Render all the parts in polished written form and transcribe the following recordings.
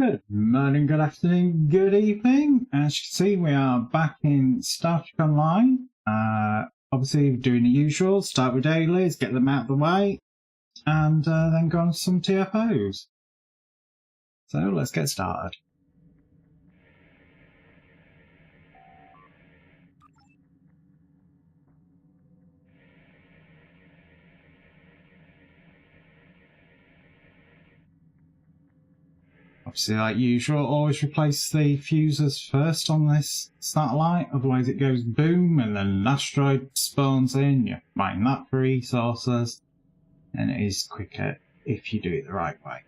Good morning, good afternoon, good evening. As you can see, we are back in Star Trek Online. Obviously, doing the usual, start with dailies, get them out of the way, and then go on to some TFOs. So let's get started. Obviously, like usual, always replace the fuses first on this satellite, otherwise it goes boom and then an asteroid spawns in, you mine that for resources, and it is quicker if you do it the right way.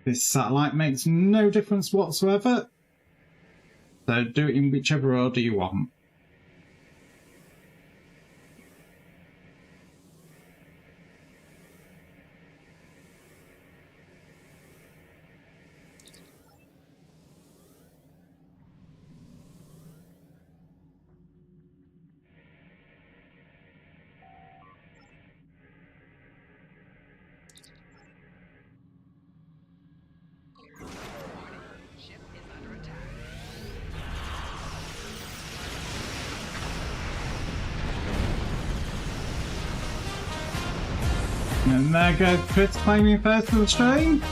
This satellite makes no difference whatsoever, so do it in whichever order you want. And there goes Chris claiming first for the stream.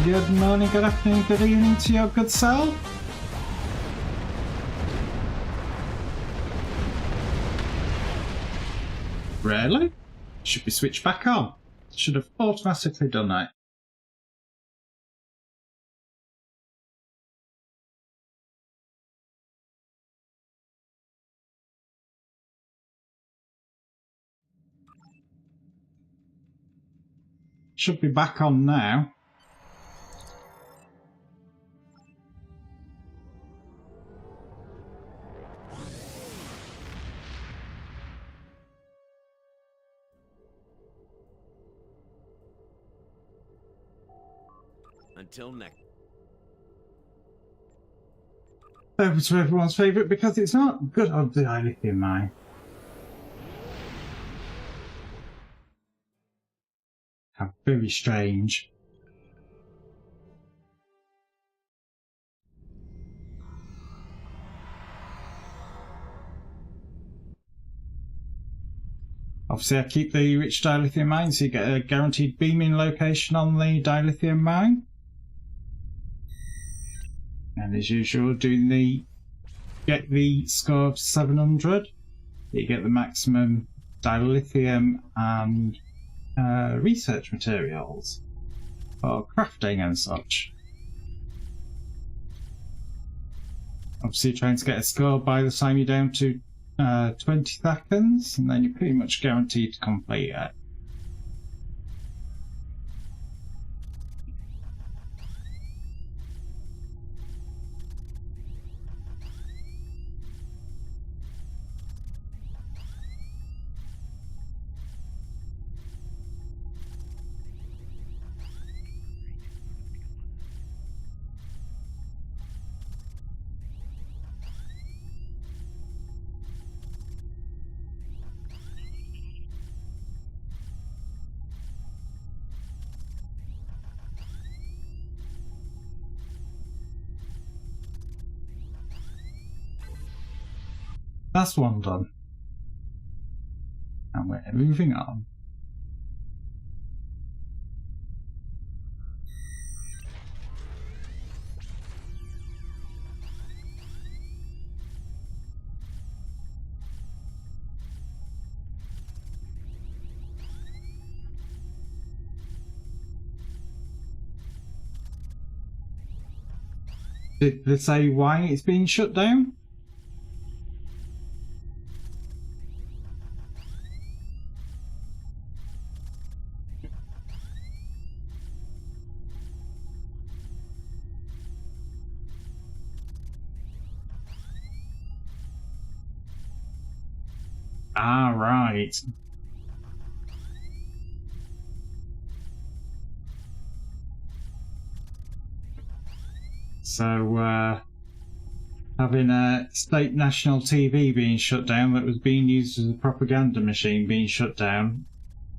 Good morning, good afternoon, good evening to your good self. Really? Should be switched back on. Should have automatically done that. Should be back on now. Until next. Over to everyone's favourite because it's not good on the lithium mine. How very strange. Obviously, I keep the rich dilithium mine, so you get a guaranteed beaming location on the dilithium mine. And as usual, get the score of 700. You get the maximum dilithium and research materials for crafting and such. Obviously, trying to get a score by the time you're down to 20 seconds, and then you're pretty much guaranteed to complete it. That's one done. And we're moving on. Did they say why it's being shut down? Ah, right. So having a state national TV being shut down that was being used as a propaganda machine being shut down,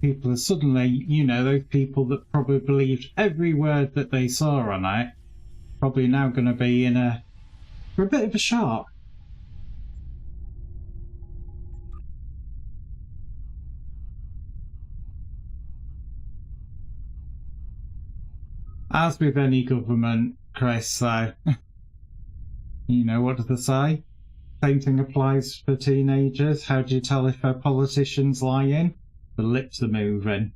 people are suddenly, you know, those people that probably believed every word that they saw on it, probably now going to be for a bit of a shock. As with any government, Chris, though, you know, what do they say? Same thing applies for teenagers. How do you tell if a politician's lying? The lips are moving.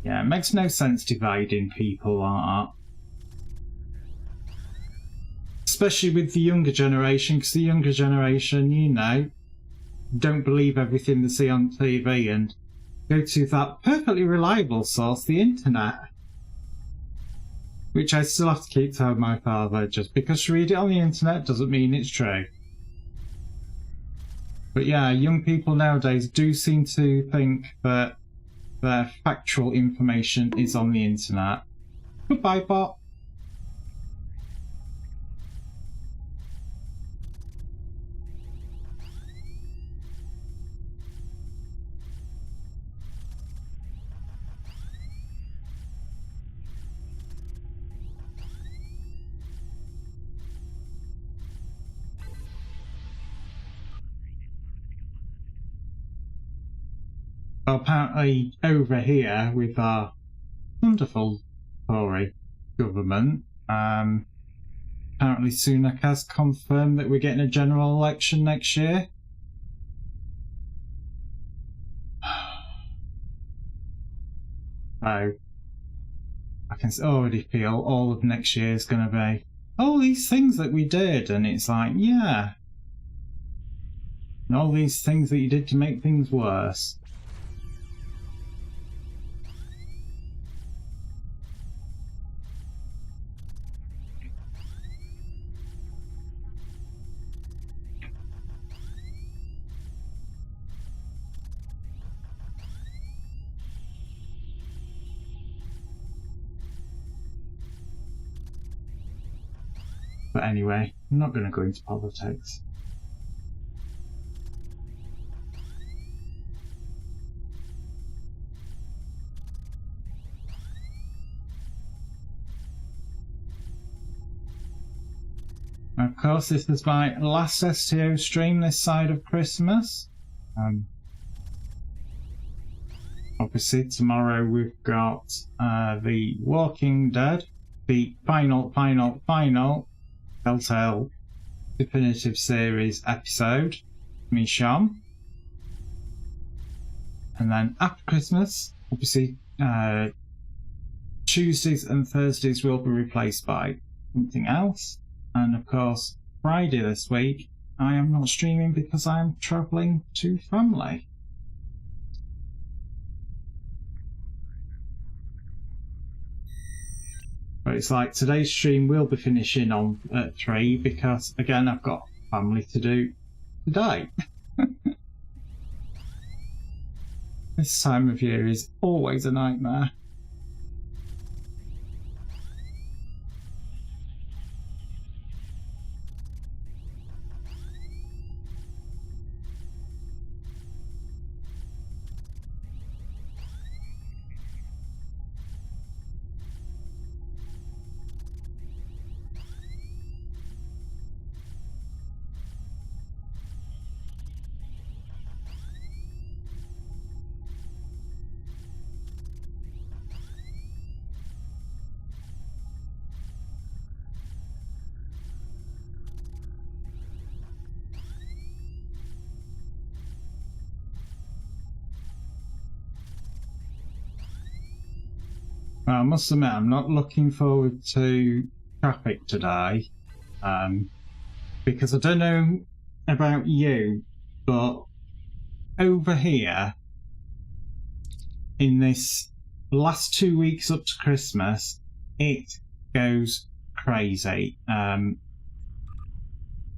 Yeah, it makes no sense dividing people like that. Especially with the younger generation, because the younger generation, you know, don't believe everything they see on TV and go to that perfectly reliable source, the internet. Which I still have to keep telling my father, just because you read it on the internet doesn't mean it's true. But yeah, young people nowadays do seem to think that their factual information is on the internet. Goodbye, bot. Well, apparently over here with our wonderful Tory government, apparently Sunak has confirmed that we're getting a general election next year. So I can already feel all of next year is going to be all these things that we did, and it's like, yeah, and all these things that you did to make things worse. But anyway, I'm not going to go into politics. Of course, this is my last STO stream this side of Christmas. Obviously, tomorrow we've got The Walking Dead, the final Telltale Definitive Series episode, Michonne. And then after Christmas, obviously, Tuesdays and Thursdays will be replaced by something else. And of course, Friday this week, I am not streaming because I am travelling to family. But it's like today's stream will be finishing on at 3 because, again, I've got family to do today. This time of year is always a nightmare. Well, I must admit, I'm not looking forward to traffic today, because I don't know about you, but over here, in this last 2 weeks up to Christmas, it goes crazy.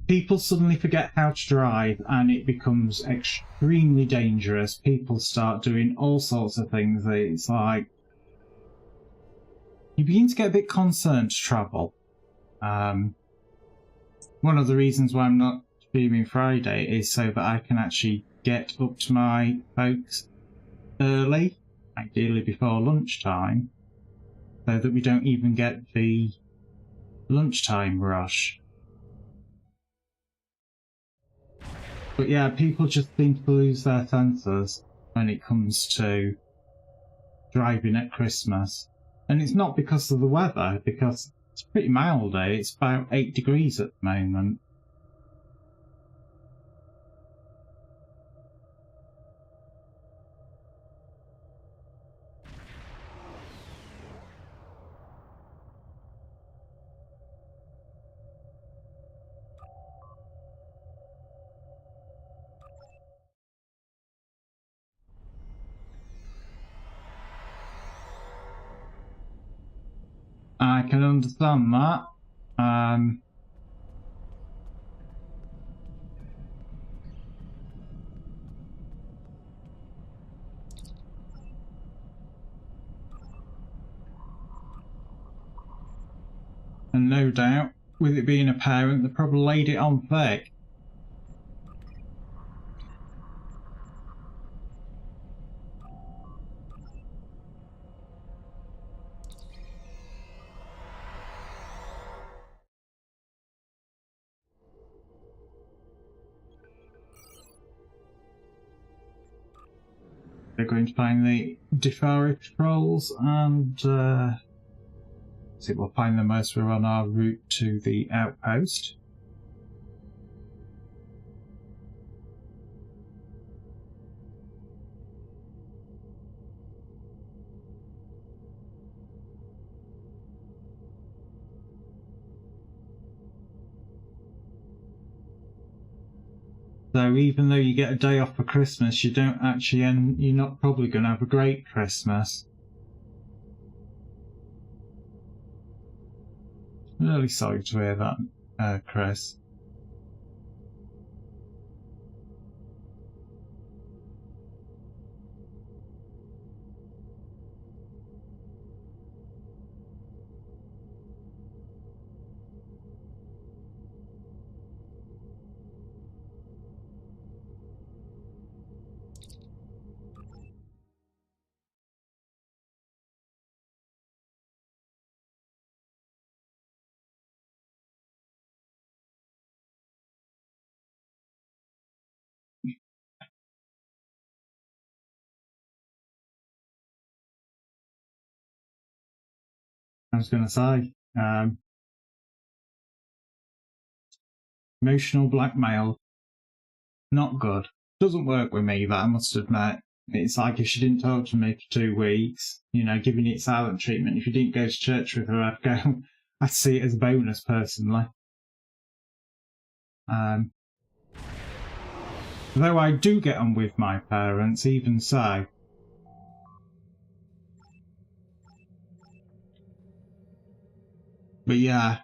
People suddenly forget how to drive and it becomes extremely dangerous. People start doing all sorts of things. It's like you begin to get a bit concerned to travel. One of the reasons why I'm not streaming Friday is so that I can actually get up to my folks early, ideally before lunchtime, so that we don't even get the lunchtime rush. But yeah, people just seem to lose their senses when it comes to driving at Christmas. And it's not because of the weather, because it's pretty mild day. It's about 8 degrees at the moment. I can understand that. And no doubt, with it being a parent, they probably laid it on thick. They're going to find the Defari patrols and see, we'll find them as we're on our route to the outpost. So even though you get a day off for Christmas, you don't actually, and you're not probably going to have a great Christmas. Really sorry to hear that, Chris. I was going to say, emotional blackmail, not good. Doesn't work with me, that I must admit. It's like if she didn't talk to me for 2 weeks, you know, giving it silent treatment. If you didn't go to church with her, I'd see it as a bonus personally. Though I do get on with my parents, even so. But yeah,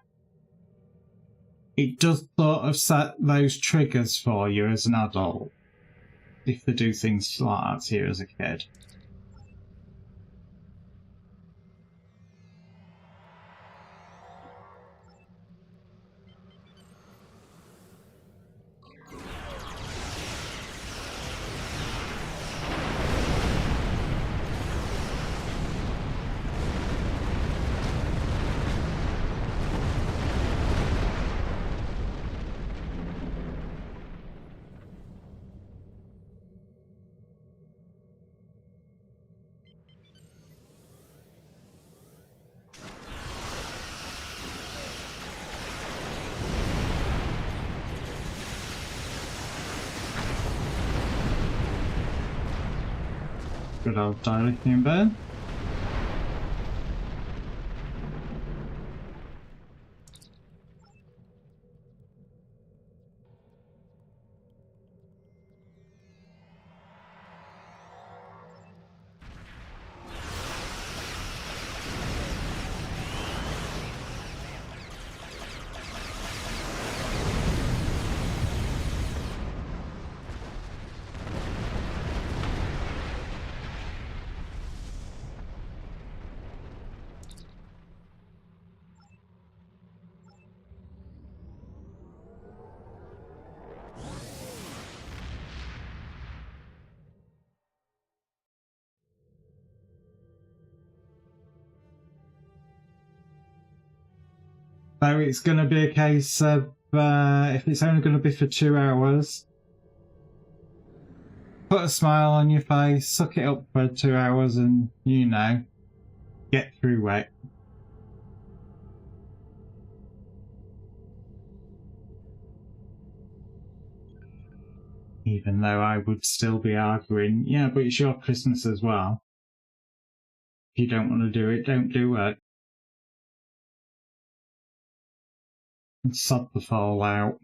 it does sort of set those triggers for you as an adult, if they do things like that to you as a kid. Good old dilithium burn. So it's going to be a case of if it's only going to be for 2 hours, put a smile on your face, suck it up for 2 hours, and you know, get through it. Even though I would still be arguing, yeah, but it's your Christmas as well. If you don't want to do it, don't do it. And sod the fallout.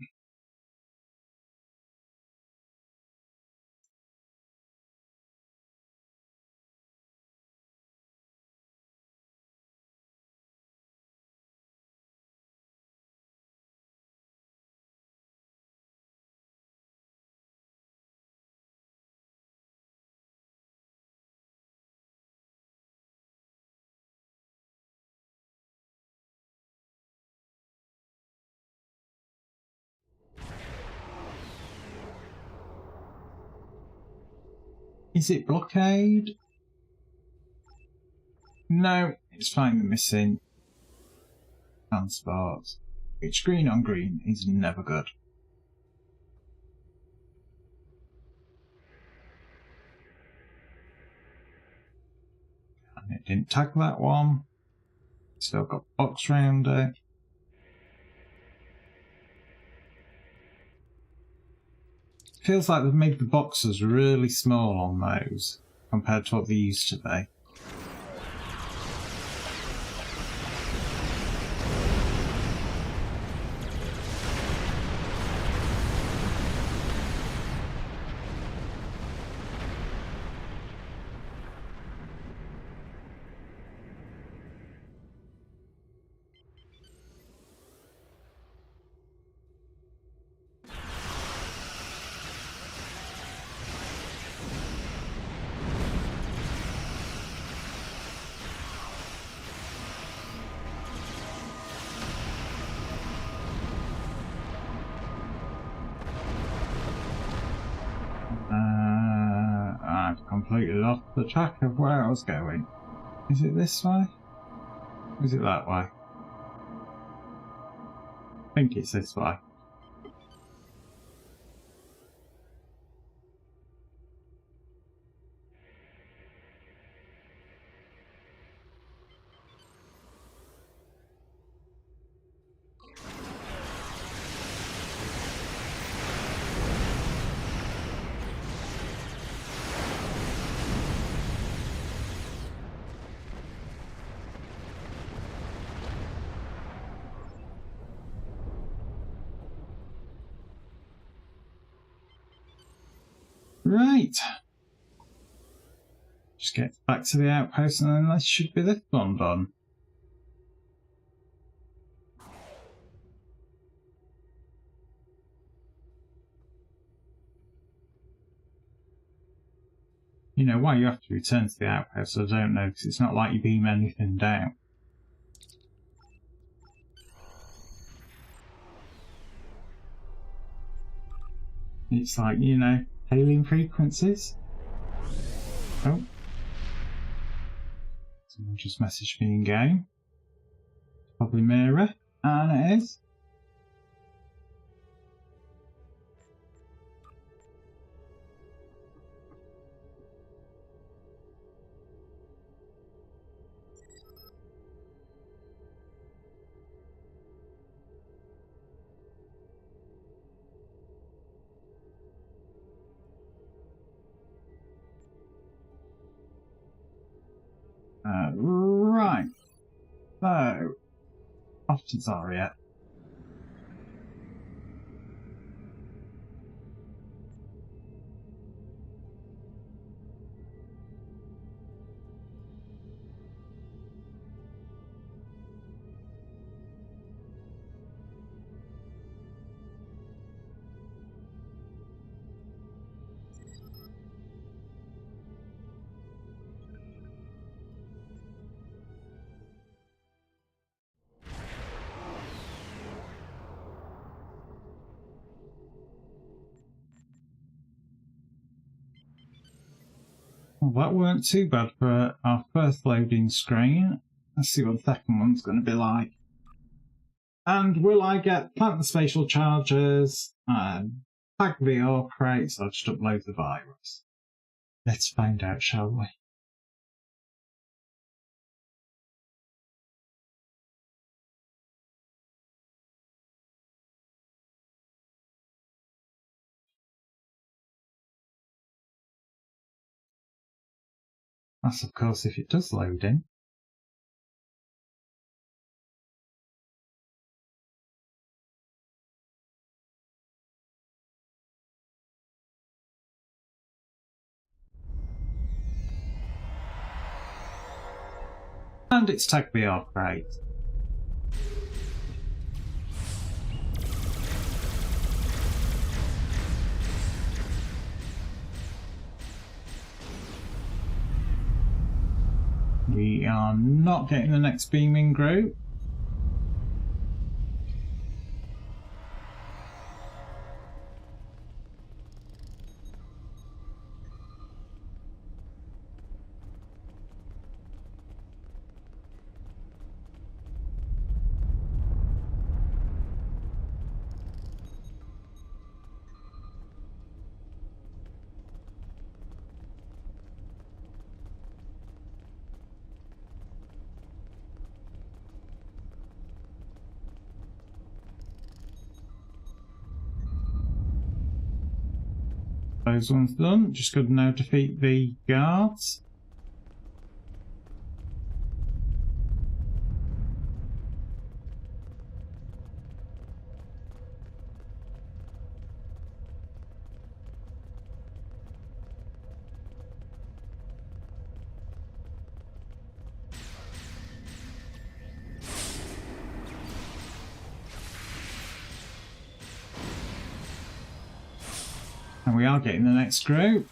Is it blockade? No, it's fine. The missing transport. Which green on green is never good. And it didn't tag that one. Still got box round it. Feels like they've made the boxes really small on those compared to what they used to be. I've completely lost the track of where I was going. Is it this way? Or is it that way? I think it's this way. Right. Just get back to the outpost and then this should be this one done. You know why you have to return to the outpost, I don't know, because it's not like you beam anything down. It's like, you know, hailing frequencies. Oh. Someone just messaged me in game. Probably Mira. And it is. Right. So, off to Zarya. Well, that weren't too bad for our first loading screen. Let's see what the second one's going to be like. And will I get plant the spatial charges and tag the ore crates or just upload the virus? Let's find out, shall we? That's of course if it does load in. And it's tag the ore crate. We are not getting the next beaming group. Those ones done. Just got to now defeat the guards. And we are getting the next group.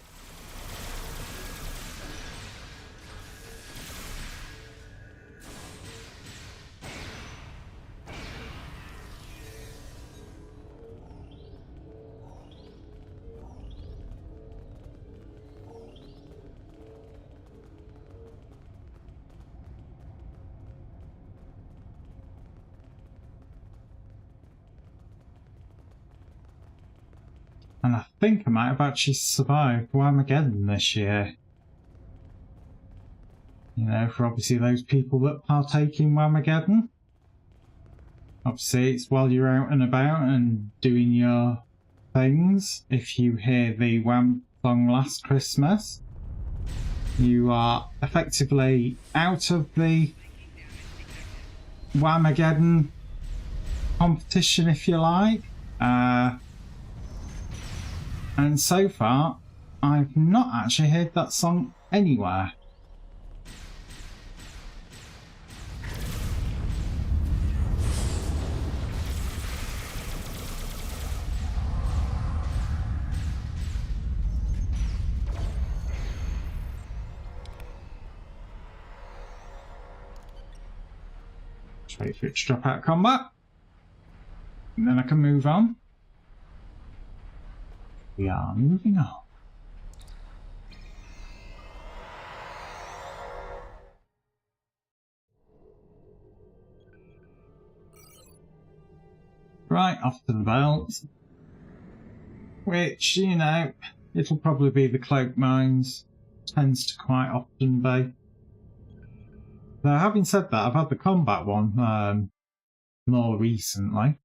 And I think I might have actually survived Whamageddon this year. You know, for obviously those people that partake in Whamageddon. Obviously, it's while you're out and about and doing your things. If you hear the Wham song Last Christmas, you are effectively out of the Whamageddon competition, if you like. And so far, I've not actually heard that song anywhere. Just wait for it to drop out of combat. And then I can move on. We are moving on. Right, off to the belt. Which, you know, it'll probably be the cloak mines. Tends to quite often be. Though having said that, I've had the combat one more recently.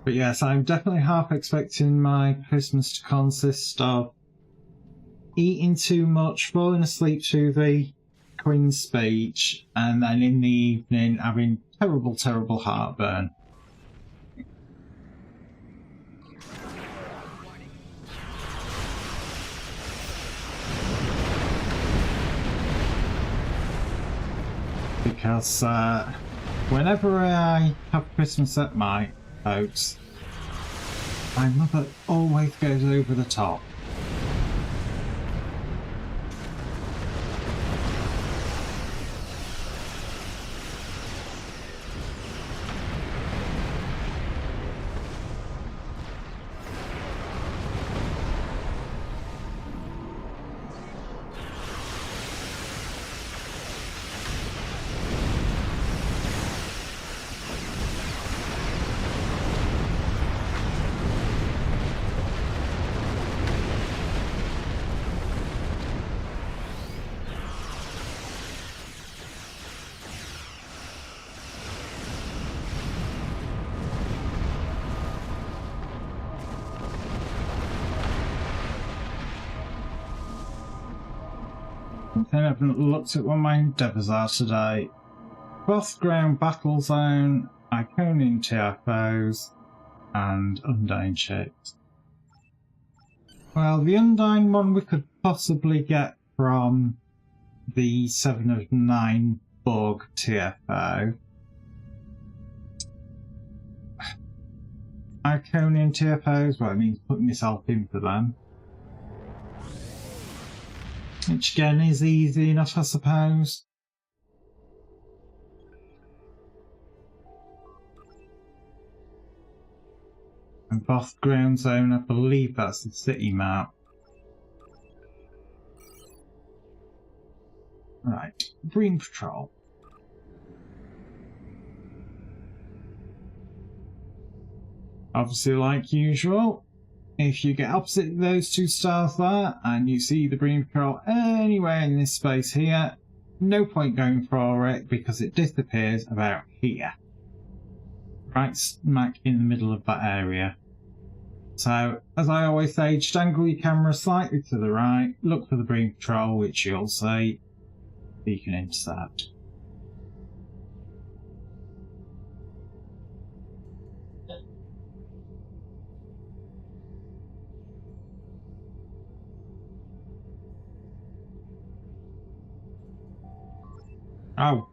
But yes, I'm definitely half expecting my Christmas to consist of eating too much, falling asleep to the Queen's speech, and then in the evening having terrible, terrible heartburn. because whenever I have Christmas at my folks, my mother always goes over the top. I haven't looked at what my endeavours are today. Both ground battle zone, Iconian TFOs, and Undyne ships. Well, the Undyne one we could possibly get from the 7 of 9 bug TFO. Iconian TFOs, well, it means putting myself in for them. Which again is easy enough, I suppose. And Both ground zone, I believe that's the city map. Right, Green Patrol. Obviously, like usual, if you get opposite those two stars there and you see the Green Patrol anywhere in this space here, no point going for it because it disappears about here. Right smack in the middle of that area. So, as I always say, just angle your camera slightly to the right, look for the Green Patrol, which you'll see you can intercept. Oh.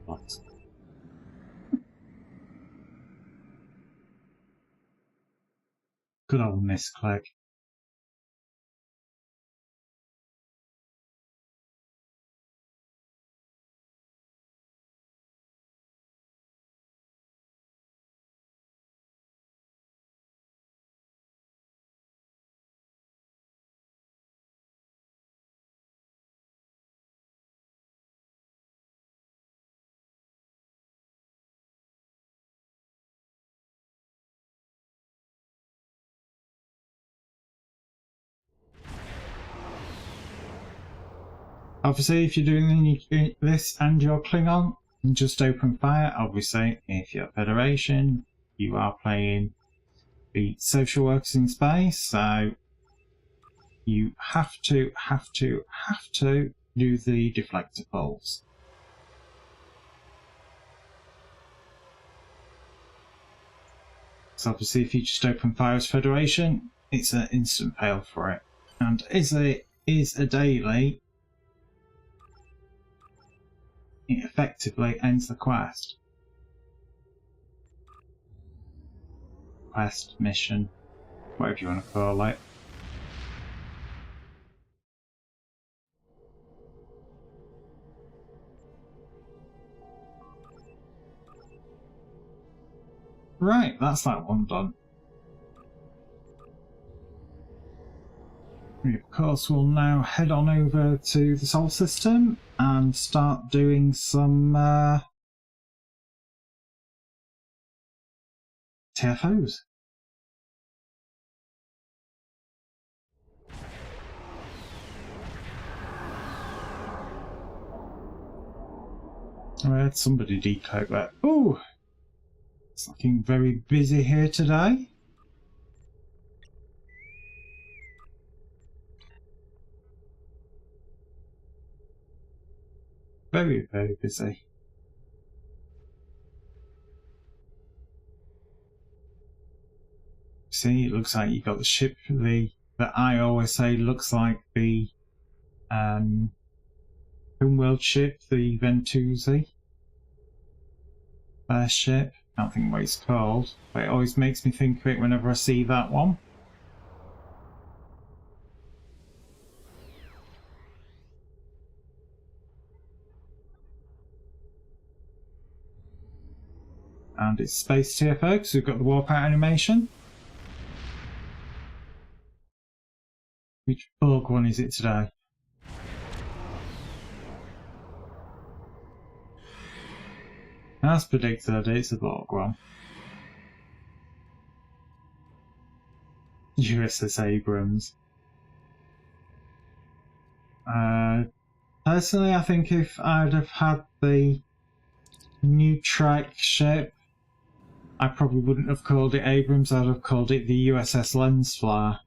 What? Good old misclick. Obviously, if you're doing this and you're Klingon, just open fire. Obviously, if you're Federation, you are playing the social workers in space, so you have to do the deflector pulse. So obviously, if you just open fire as Federation, it's an instant fail for it. And is a daily, it effectively ends the quest. Quest, mission, whatever you want to call it. Right, that's that one done. We of course will now head on over to the Solar System and start doing some TFOs. I had somebody decloak that. Ooh! It's looking very busy here today. Very, very busy. See, it looks like you got the ship that I always say looks like the homeworld ship, the Ventusi. First ship. I don't think what it's called, but it always makes me think of it whenever I see that one. And it's Space TFO, because we've got the warp out animation. Which Borg one is it today? As predicted, it's a Borg one. USS Abrams. Personally, I think if I'd have had the new Trek ship, I probably wouldn't have called it Abrams, I'd have called it the USS Lens Flare.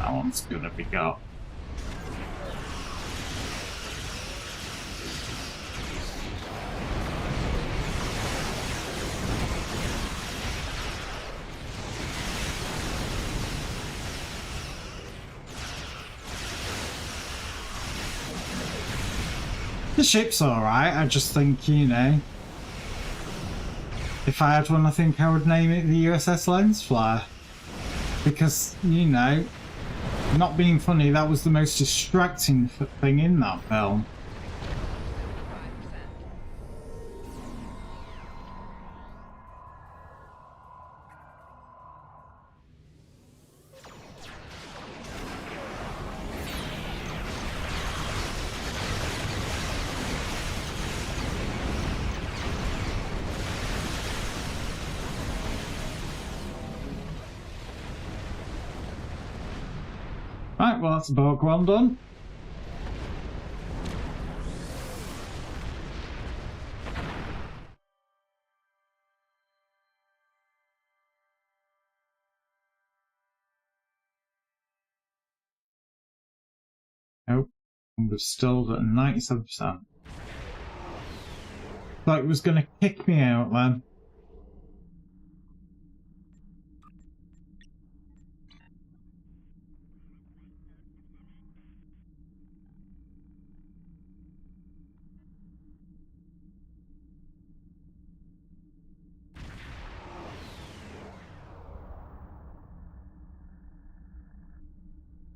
One's gonna be got. The ship's alright, I just think, you know, if I had one, I think I would name it the USS Lens Flare. Because, you know, not being funny, that was the most distracting thing in that film. Right, well that's Borg one done. Nope, and we're still at 97%. Thought it was going to kick me out then.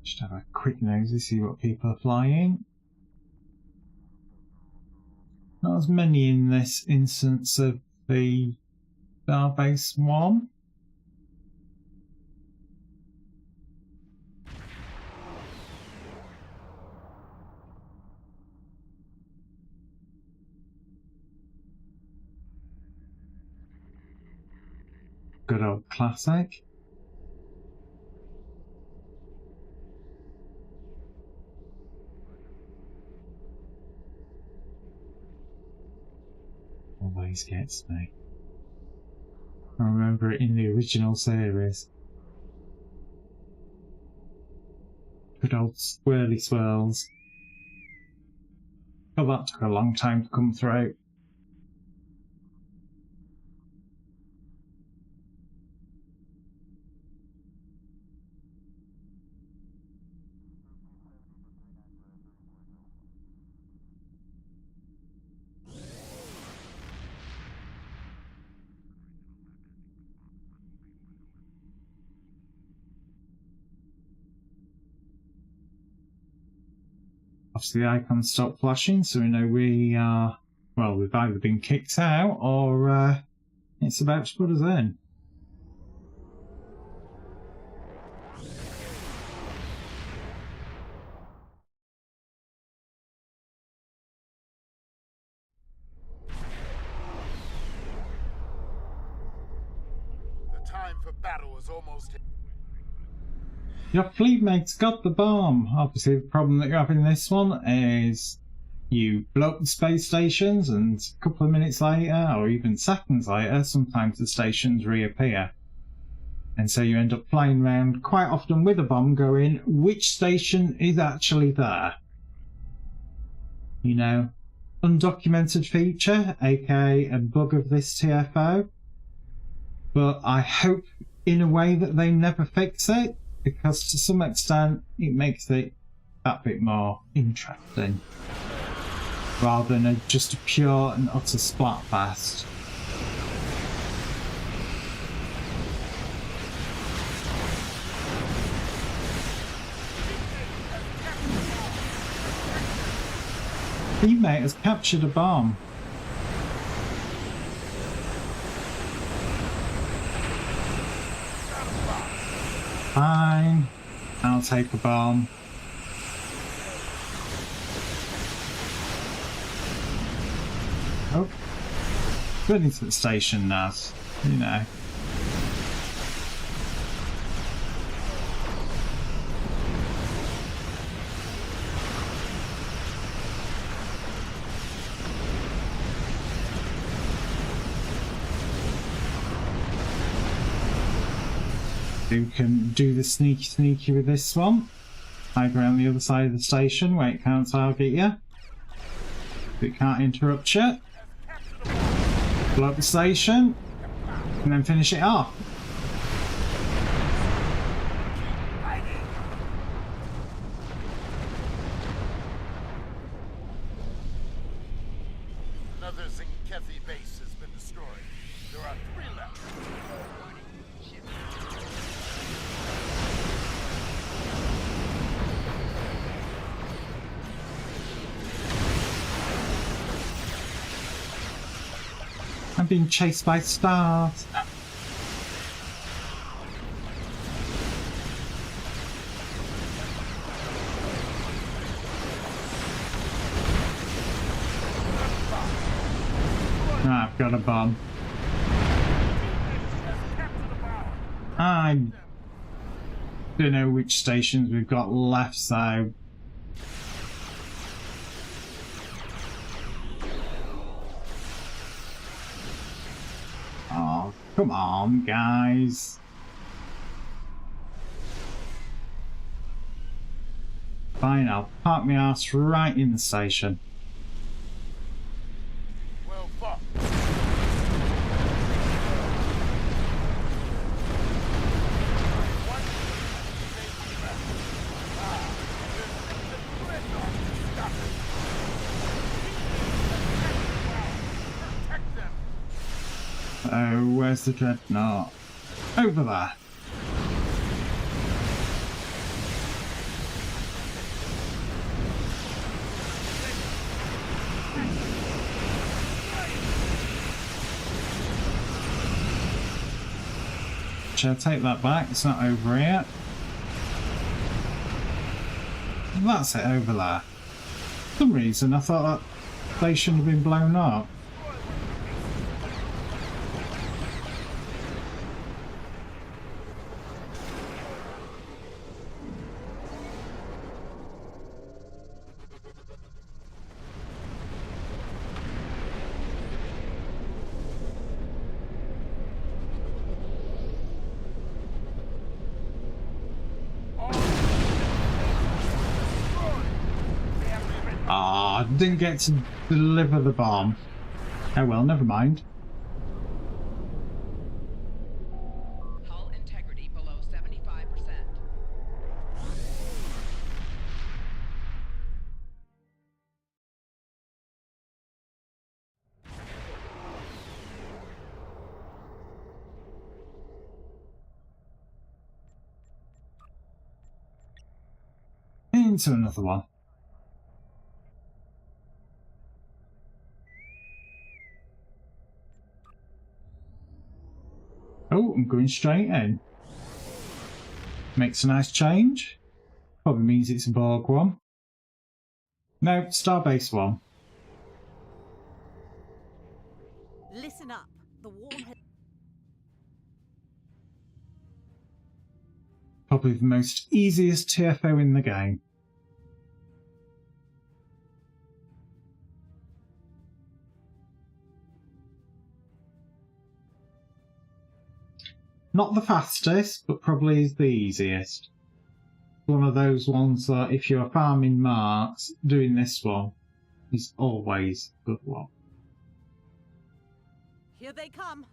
Just have a quick nosy, see what people are flying. Not as many in this instance of the Starbase 1. Good old classic. Always gets me. I remember it in the original series. Good old swirly swirls. Well, that took a long time to come through. obviously the icons stop flashing, so we know we are, well, we've either been kicked out or it's about to put us in. The time for battle is almost. Your fleet mate's got the bomb. Obviously, the problem that you have in this one is you blow up the space stations, and a couple of minutes later, or even seconds later, sometimes the stations reappear. And so you end up flying around quite often with a bomb going, which station is actually there? You know, undocumented feature, aka a bug of this TFO. But I hope in a way that they never fix it, because to some extent it makes it that bit more interesting rather than just a pure and utter splatfest. Teammate has captured a bomb. Fine, I'll take a bomb. Oh, good into the station, Naz. You know. You can do the sneaky with this one. Hide around the other side of the station where it can't target you. It can't interrupt you. Blow up the station and then finish it off. Another Zinkethi base has been destroyed. There are 3 left. I'm being chased by stars. I've got a bomb. I don't know which stations we've got left, so oh, come on, guys. Fine, I'll park my ass right in the station. Well fought. Oh, where's the dreadnought? Over there. Shall I take that back? It's not over yet. That's it over there. For some reason I thought that station had been blown up. Ah, didn't get to deliver the bomb. Oh well, never mind. Hull integrity below 75%. Into another one. Oh, I'm going straight in. Makes a nice change. Probably means it's a Borg one. No, Starbase one. Listen up. The warhead. Probably the most easiest TFO in the game. Not the fastest, but probably the easiest. One of those ones that if you're farming marks, doing this one is always a good one. Here they come.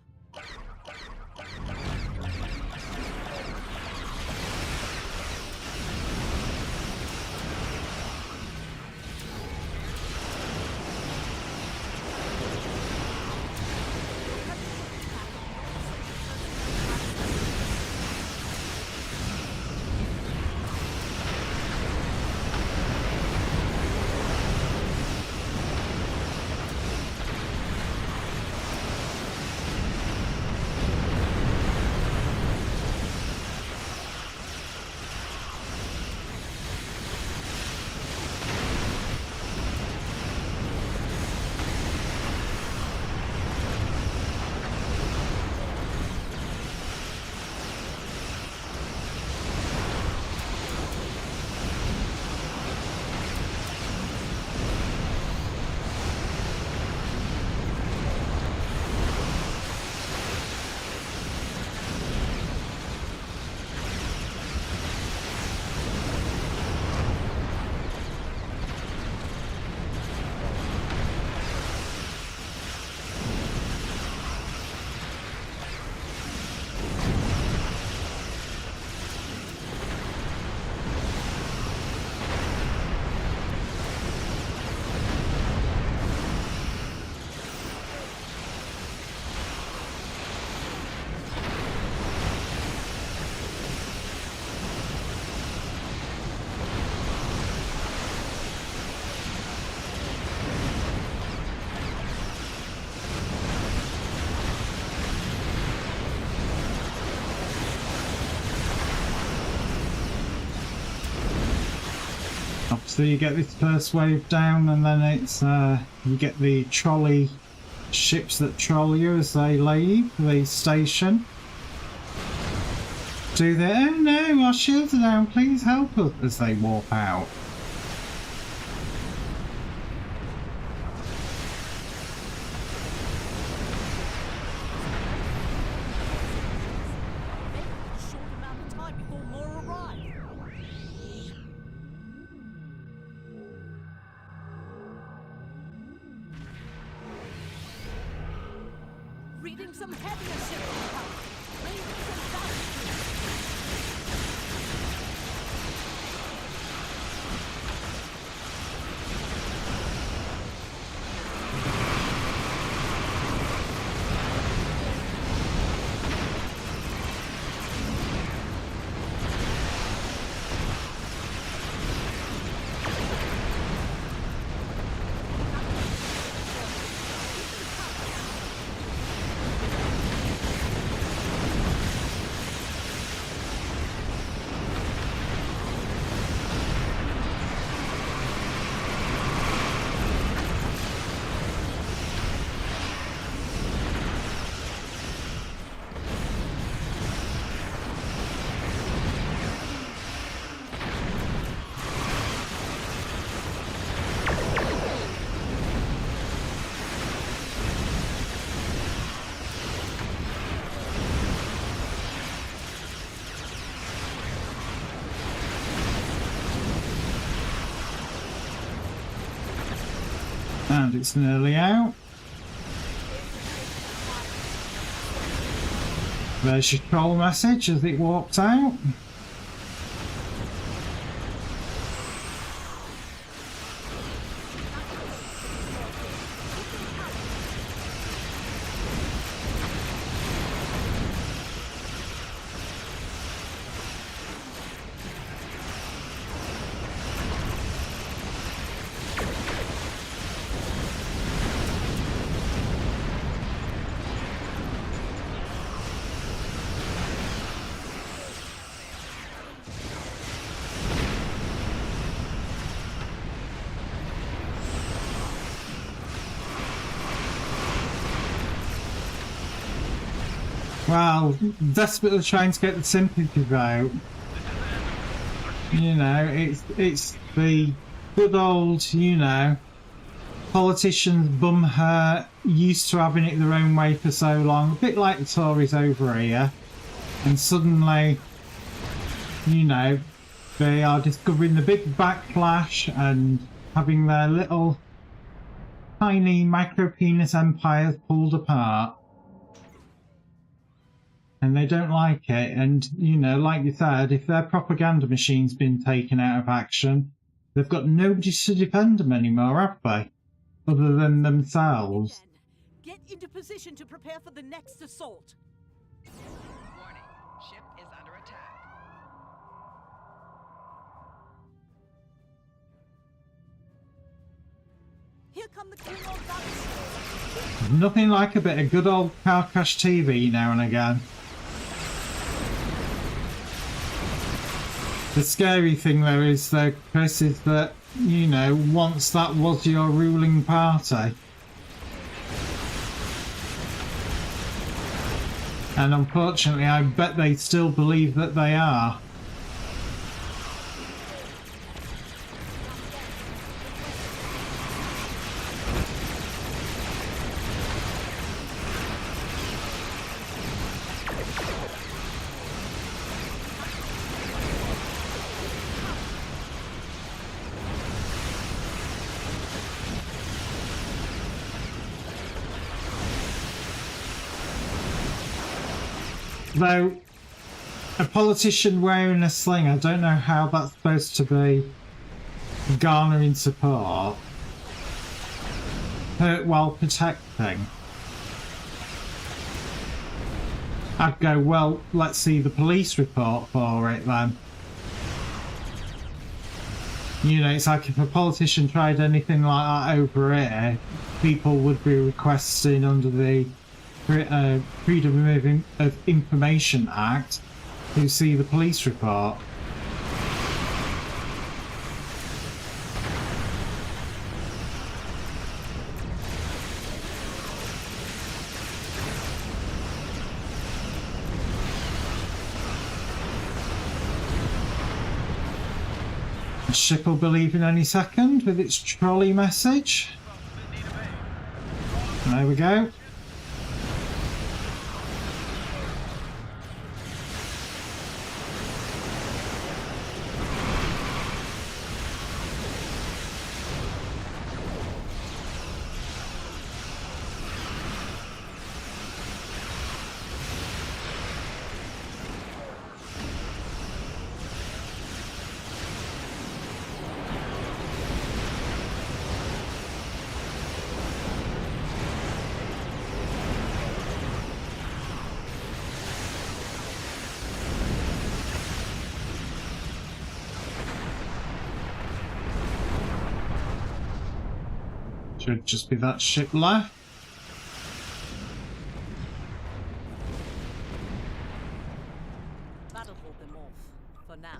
Obviously you get this first wave down and then it's you get the trolley ships that troll you as they leave the station. Do they? Oh no, our shields are down, please help us as they warp out. Short amount of time before more arrive. Reading some heavier shipping power. Reading some battlefields. And it's nearly out. There's your troll message as it walks out. well, desperately trying to get the sympathy vote. You know, it's the good old, you know, politicians bum hurt, used to having it their own way for so long, a bit like the Tories over here, and suddenly, you know, they are discovering the big backlash and having their little tiny micro penis empires pulled apart. And they don't like it, and, you know, like you said, if their propaganda machine's been taken out of action, they've got nobody to defend them anymore, have they? Other than themselves. Get into position to prepare for the next assault. Warning. Ship is under attack. Here come the Klingon battleships. Nothing like a bit of good old car crash TV now and again. The scary thing though is that, Chris, is that, you know, once that was your ruling party. And unfortunately, I bet they still believe that they are. Though, a politician wearing a sling, I don't know how that's supposed to be garnering support. Hurt while protecting. I'd go, well, let's see the police report for it then. You know, it's like if a politician tried anything like that over here, people would be requesting under the Freedom of Information Act to see the police report. The ship will be leaving any second with its trolley message. There we go. Should just be that ship left. That'll hold them off for now.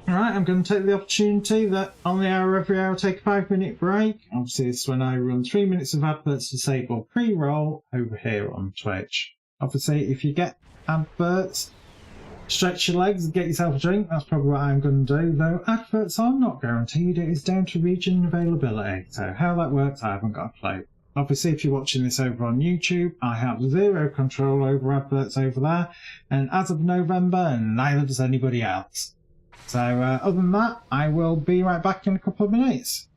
Alright, I'm going to take the opportunity that on the hour every hour take a 5-minute break. Obviously it's when I run 3 minutes of adverts disable pre-roll over here on Twitch. Obviously if you get adverts, stretch your legs and get yourself a drink. That's probably what I'm going to do, though adverts are not guaranteed. It is down to region availability. So how that works, I haven't got a clue. Obviously, if you're watching this over on YouTube, I have zero control over adverts over there. And as of November, neither does anybody else. So other than that, I will be right back in a couple of minutes.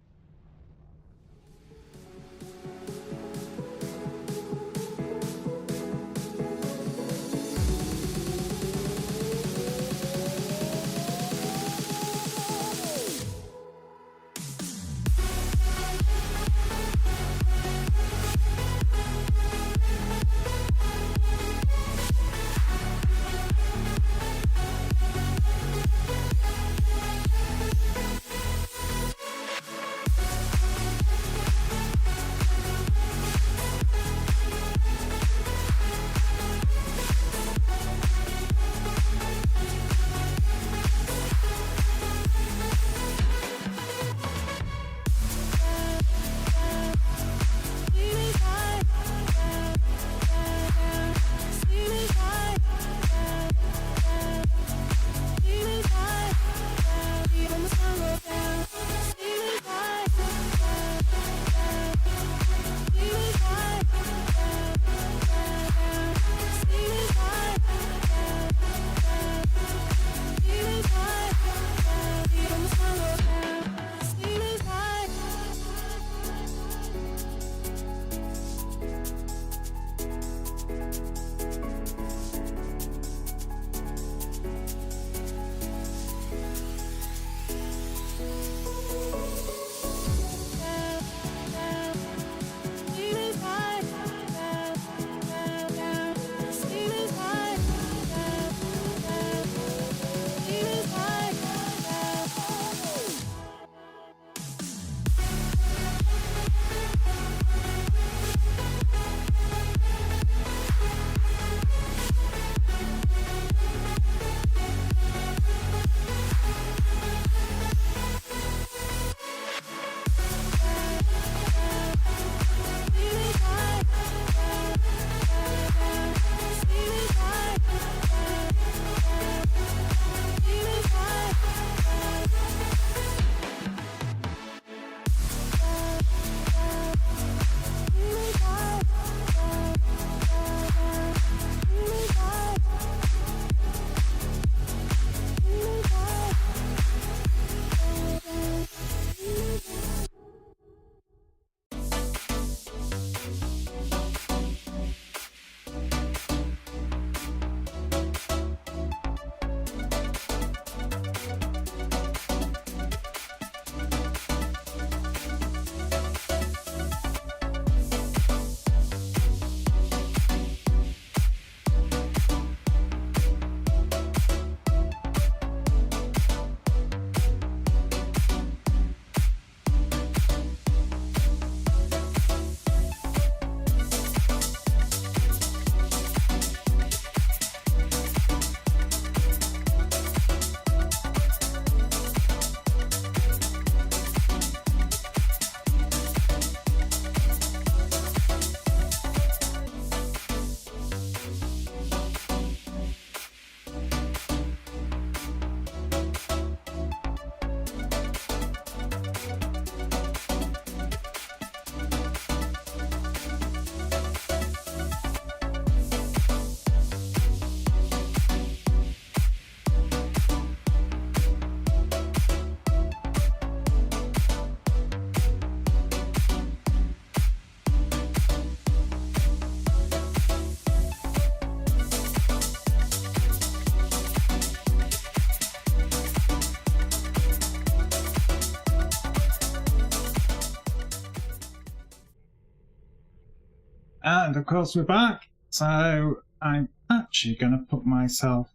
And of course we're back, so I'm actually going to put myself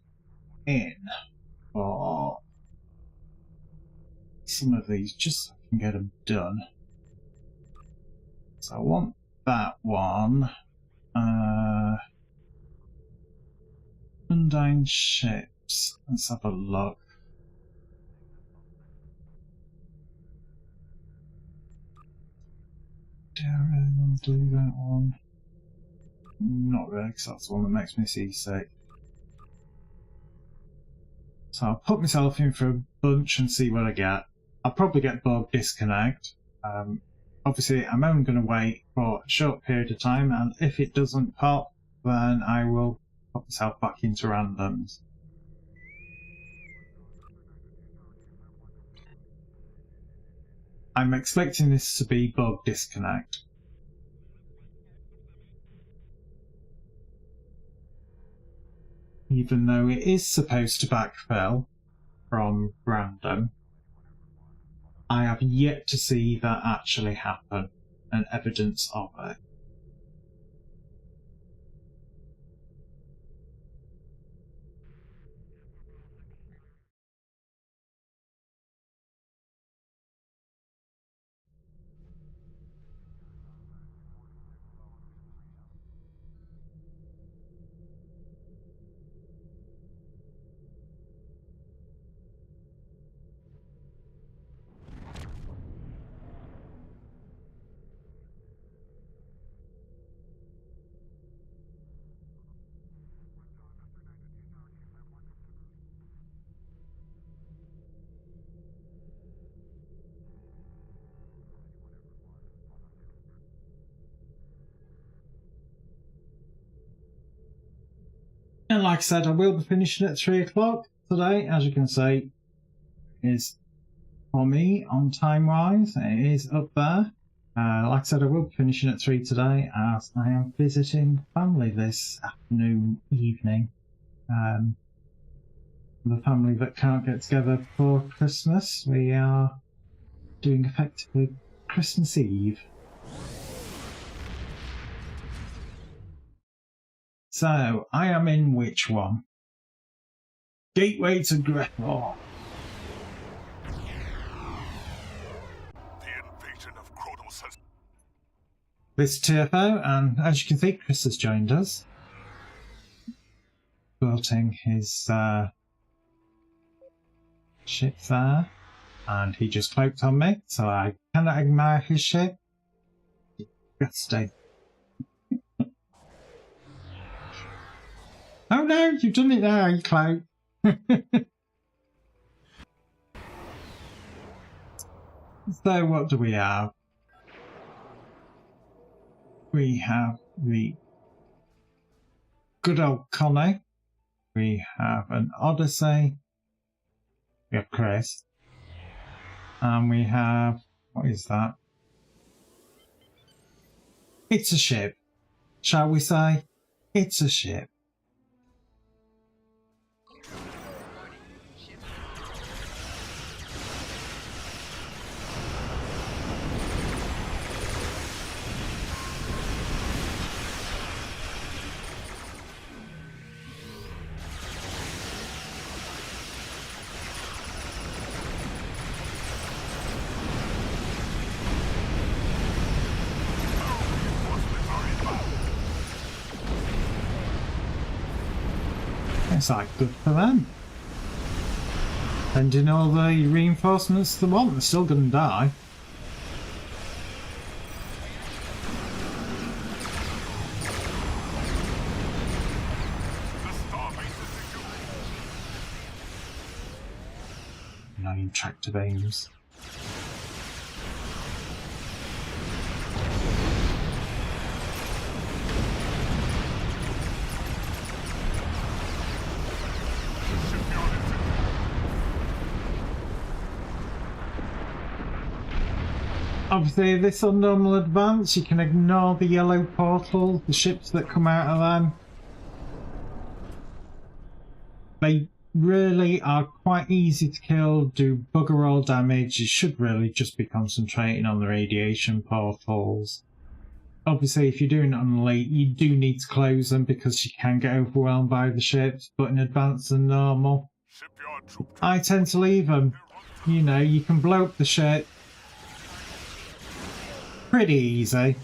in for some of these just so I can get them done. So I want that one. Undying ships. Let's have a look. Do I really want to do that one? Not really, because that's the one that makes me seasick. So I'll put myself in for a bunch and see what I get. I'll probably get bug disconnect. Obviously, I'm only going to wait for a short period of time, and if it doesn't pop, then I will put myself back into randoms. I'm expecting this to be bug disconnect. Even though it is supposed to backfill from random, I have yet to see that actually happen, and evidence of it. And like I said, I will be finishing at 3 o'clock today. As you can see, is for me on time wise, it is up there. Like I said, I will be finishing at 3 today as I am visiting family this afternoon, evening. The family that can't get together for Christmas, we are doing effectively Christmas Eve. So, I am in which one? Gateway to Gretor. The invasion of Kronos has... This TFO, and as you can see, Chris has joined us. Building his ship there, and he just cloaked on me, so I cannot admire his ship. Disgusting. Oh no, you've done it now, you cloak. So what do we have? We have the good old Connie. We have an Odyssey. We have Chris. And we have... what is that? It's a ship. Shall we say? It's a ship. It's like good for them. Sending all the reinforcements they want, they're still going to die. Nine tractor beams. Obviously, this on normal advance, you can ignore the yellow portal, the ships that come out of them. They really are quite easy to kill, do bugger all damage. You should really just be concentrating on the radiation portals. obviously, if you're doing it on elite, you do need to close them because you can get overwhelmed by the ships, but in advanced and normal, Shipyard troop I tend to leave them. You know, you can blow up the ship pretty easy,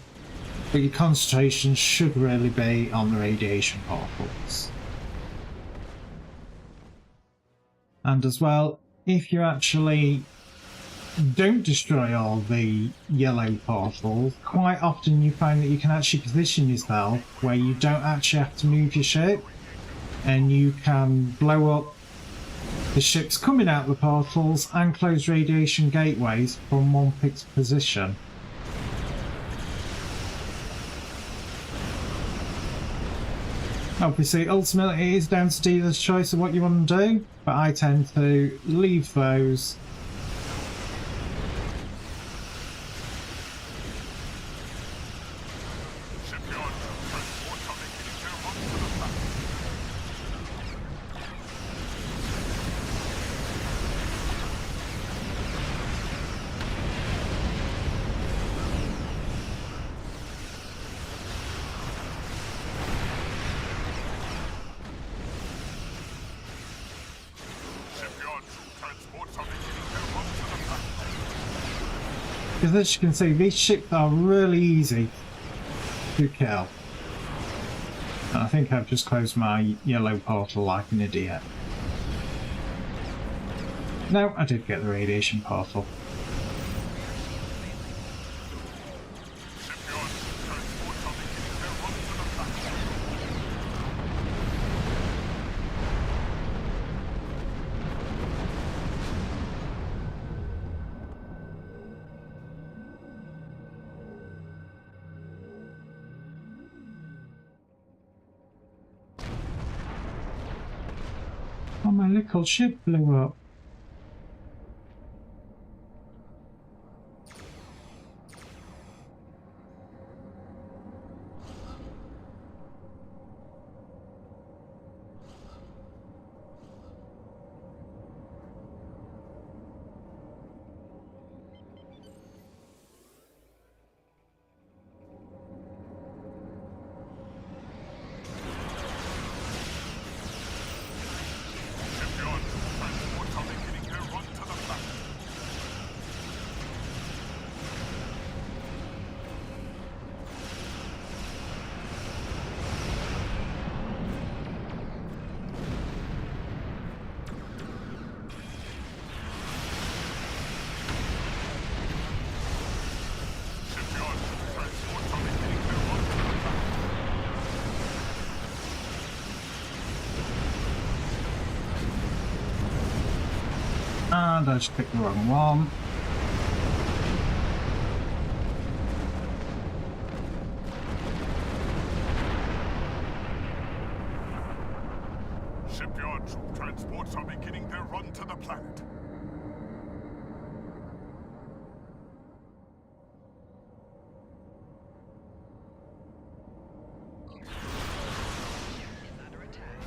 but your concentration should really be on the radiation portals. And as well, if you actually don't destroy all the yellow portals, quite often you find that you can actually position yourself where you don't actually have to move your ship, and you can blow up the ships coming out the portals and close radiation gateways from one fixed position. Obviously, ultimately it is down to dealer's choice of what you want to do, but I tend to leave those. Shipyard transports are making their run to the planet. Shipyard transports are making their run to the planet. Because as you can see, these ships are really easy to kill. And I think I've just closed my yellow portal like an idiot. No, I did get the radiation portal. Shipyard transports are making their run to the planet. Oh, my little ship blew up. Shipyard transports are making their run to the planet. Shipyard transports are making their run to the planet. And I just picked the wrong one. Shipyard troop transports are beginning their run to the planet. Is under attack.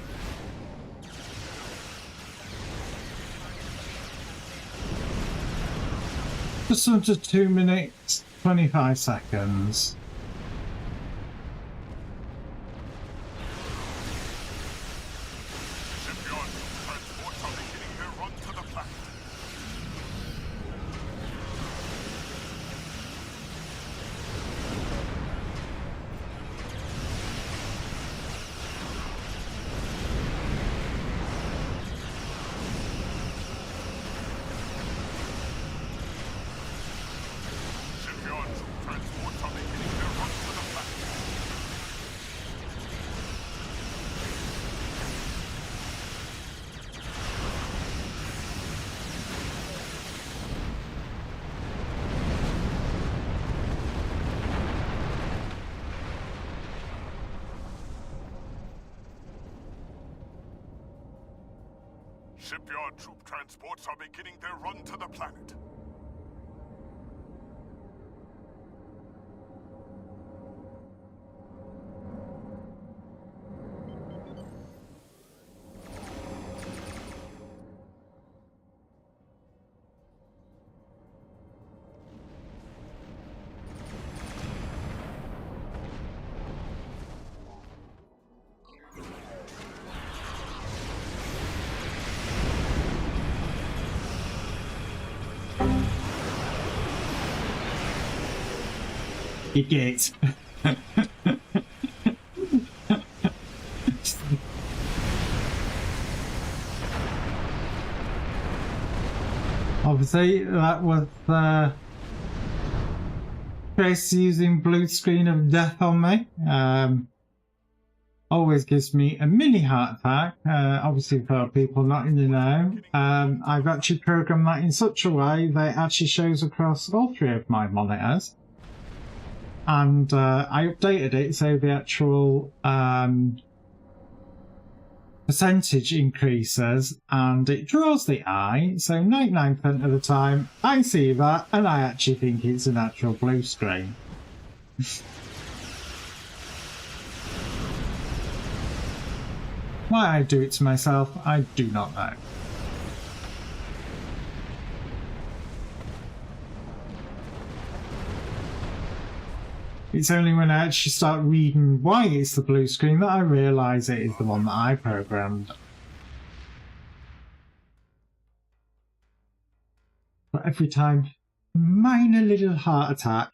Just under 2 minutes, 25 seconds. Shipyard transports are beginning their run to the planet. Shipyard transports are beginning their run to the planet. Shipyard troop transports are beginning their run to the planet. You git. Obviously, that was Chris using blue screen of death on me. Always gives me a mini heart attack. Obviously, for people not in the know, I've actually programmed that in such a way that it actually shows across all three of my monitors. And I updated it so the actual percentage increases and it draws the eye. So 99% of the time, I see that and I actually think it's an actual blue screen. Why I do it to myself, I do not know. It's only when I actually start reading why it's the blue screen that I realise it is the one that I programmed. But every time, minor little heart attack.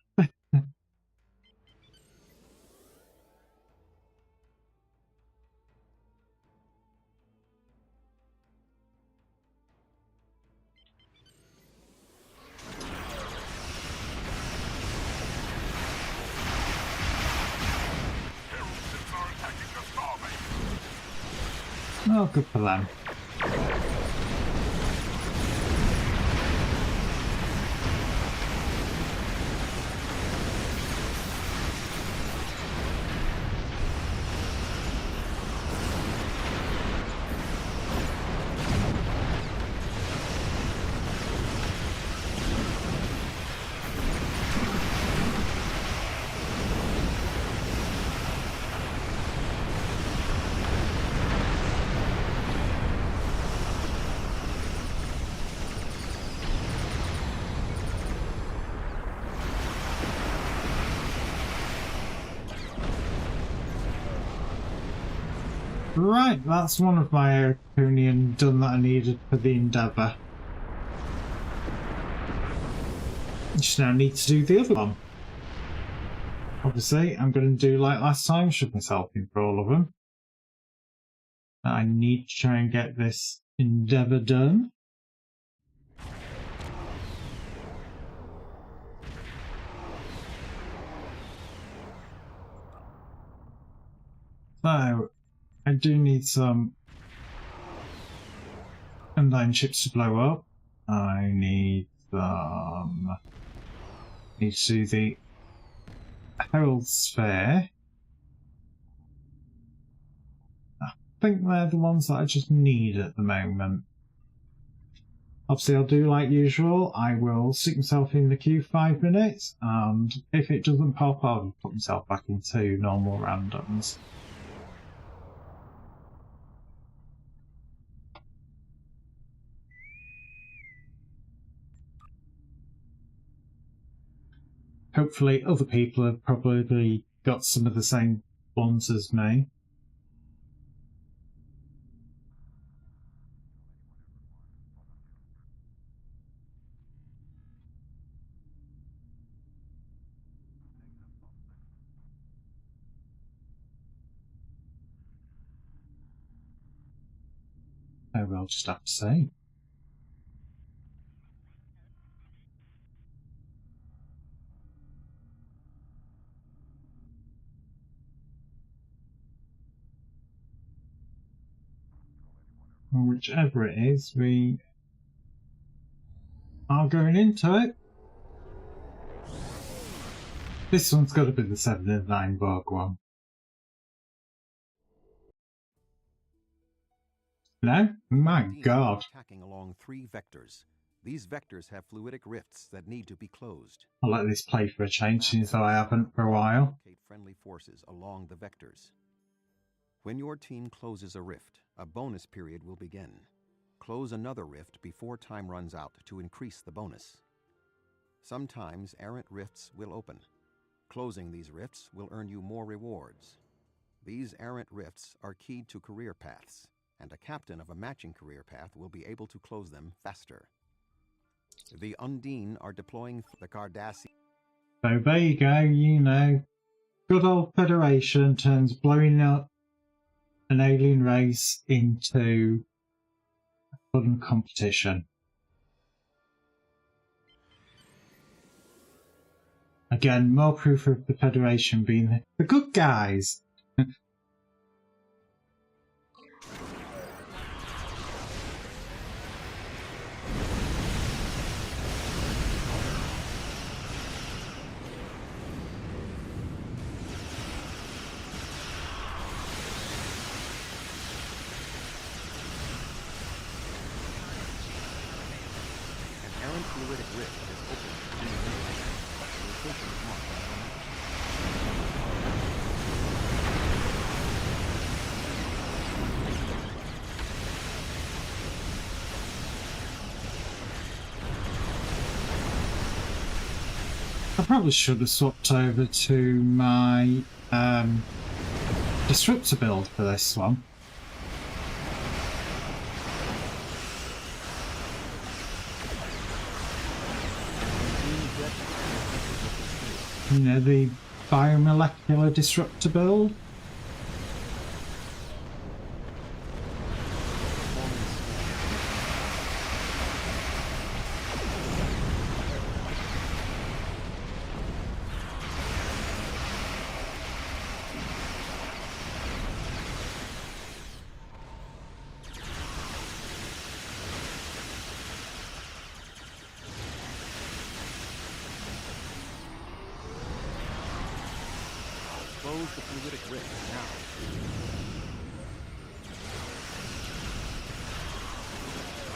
Oh, good for them. Right, that's one of my Arconian done that I needed for the Endeavour. Just now need to do the other one. Obviously, I'm going to do like last time, shove myself in for all of them. I need to try and get this Endeavour done. So, I do need some Undying chips to blow up. I need some... need to do the Herald Sphere. I think they're the ones that I just need at the moment. Obviously, I'll do like usual. I will stick myself in the queue 5 minutes, and if it doesn't pop, I'll put myself back into normal randoms. Hopefully, other people have probably got some of the same ones as me. I will just have to say. Whichever it is, we are going into it. This one's got to be the 7 and 9 bug one. No? My God. Attacking along 3 vectors. These vectors have fluidic rifts that need to be closed. I'll let this play for a change since I haven't for a while. Locate friendly forces along the vectors. When your team closes a rift, a bonus period will begin. Close another rift before time runs out to increase the bonus. Sometimes errant rifts will open. Closing these rifts will earn you more rewards. These errant rifts are keyed to career paths, and a captain of a matching career path will be able to close them faster. The Undine are deploying the Cardassian. So there you go, you know. Good old Federation turns blowing up an alien race into a fun competition. Again, more proof of the Federation being the good guys. An errant fluidic rift is open to the universe. The location is marked on your map. I probably should have swapped over to my disruptor build for this one. You know, the biomolecular disruptor build. Close the fluidic rift now.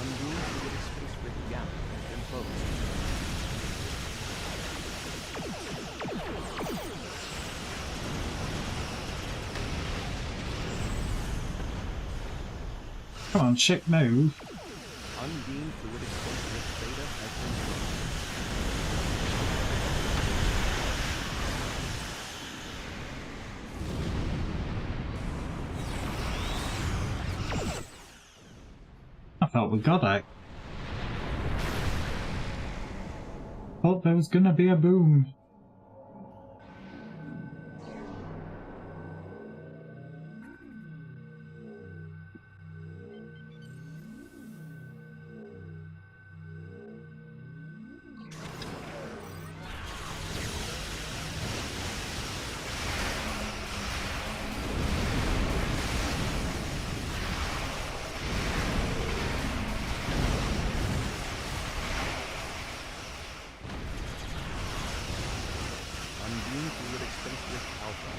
Undoing fluidic space rift gap has been closed. Come on, ship, move. Unbeamed fluidic space rift beta has been closed. I thought we got it. Thought there was gonna be a boom. Unbeamed fluidic space rift alpha.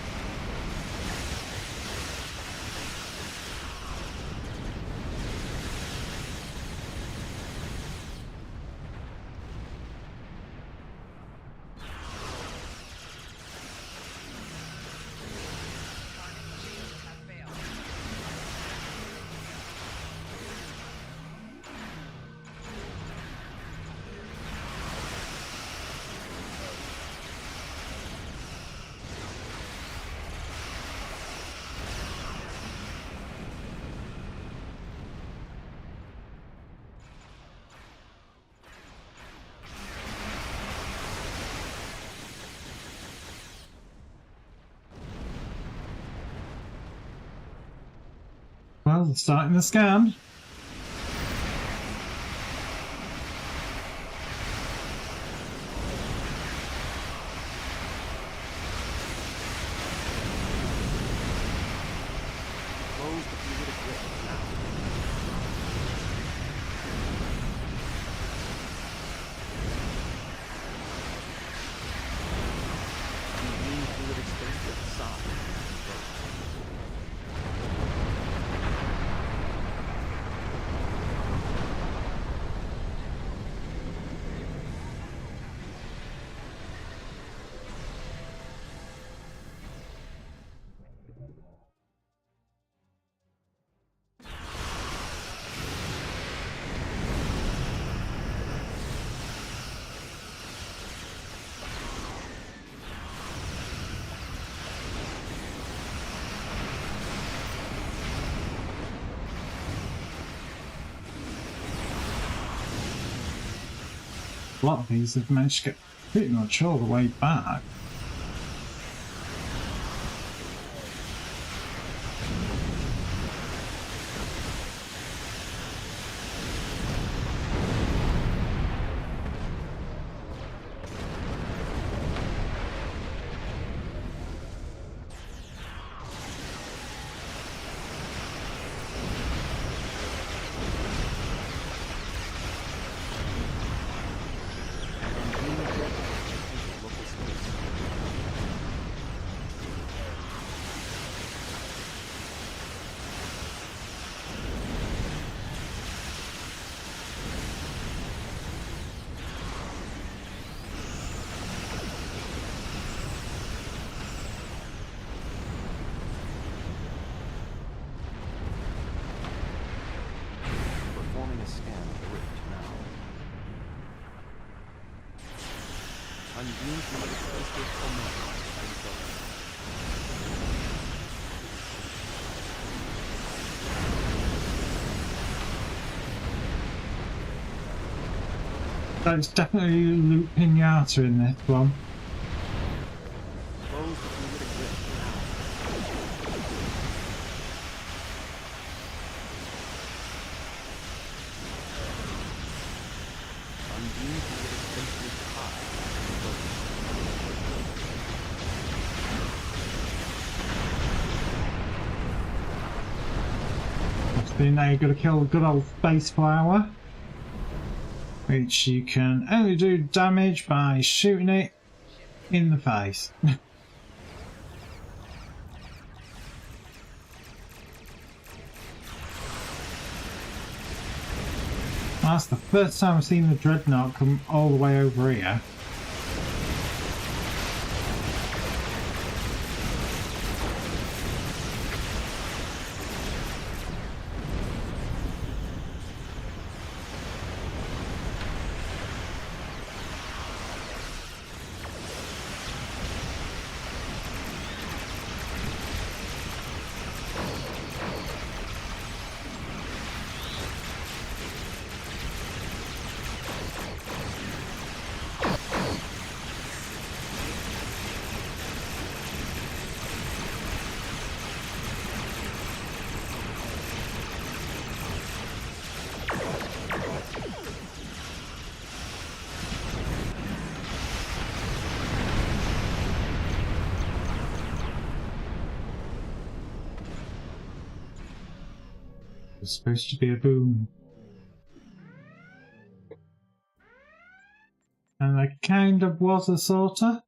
Shields have failed. Well, starting the scan. Close the fluidic rift now. Unbeamed fluidic space rift side has been closed. A lot of these have managed to get pretty much all the way back. Performing a scan of the rift now. Unbeam from the explosive momentum and focus. There's definitely Loot Pinata in this one. Close the fluidic rift now. Unbeam fluidic sensitive high and focus. Obviously now you've got to kill a good old space flower, which you can only do damage by shooting it in the face. That's the first time I've seen the Dreadnought come all the way over here. It's supposed to be a boom. And I kind of was a sorta.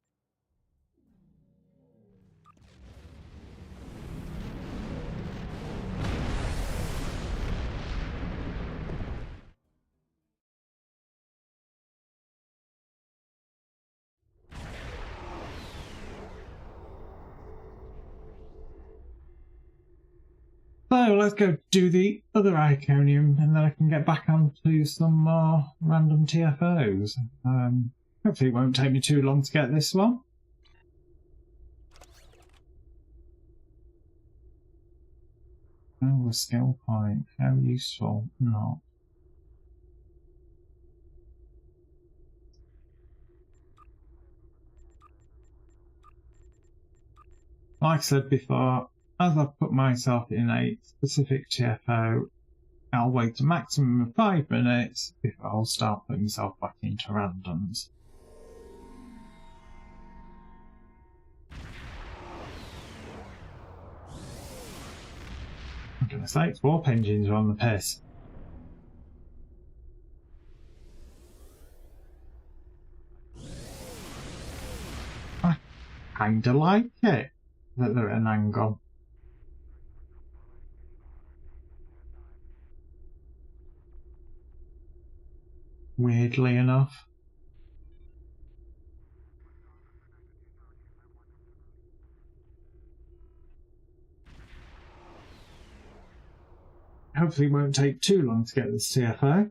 So let's go do the other Iconium and then I can get back onto some more random TFOs. Hopefully it won't take me too long to get this one. Oh, a skill point. How useful. Not. Like I said before, as I've put myself in a specific TFO, I'll wait a maximum of 5 minutes before I'll start putting myself back into randoms. I'm gonna say its warp engines are on the piss. I kinda like it that they're at an angle. Weirdly enough. Hopefully it won't take too long to get this TFO.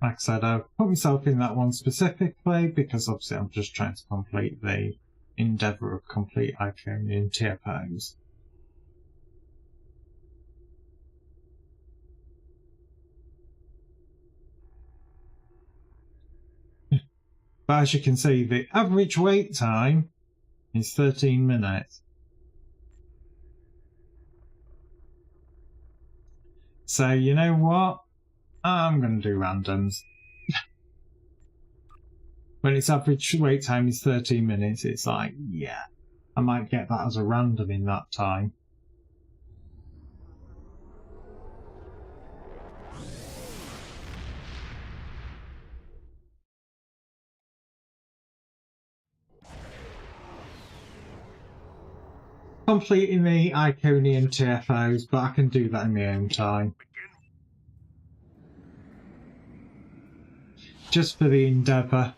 Like I said, I've put myself in that one specifically because obviously I'm just trying to complete the endeavour of complete Iconian TFOs. But as you can see, the average wait time is 13 minutes. So you know what? I'm going to do randoms. When its average wait time is 13 minutes, it's like, yeah, I might get that as a random in that time. Completing the Iconian TFOs, but I can do that in my own time. Just for the endeavour.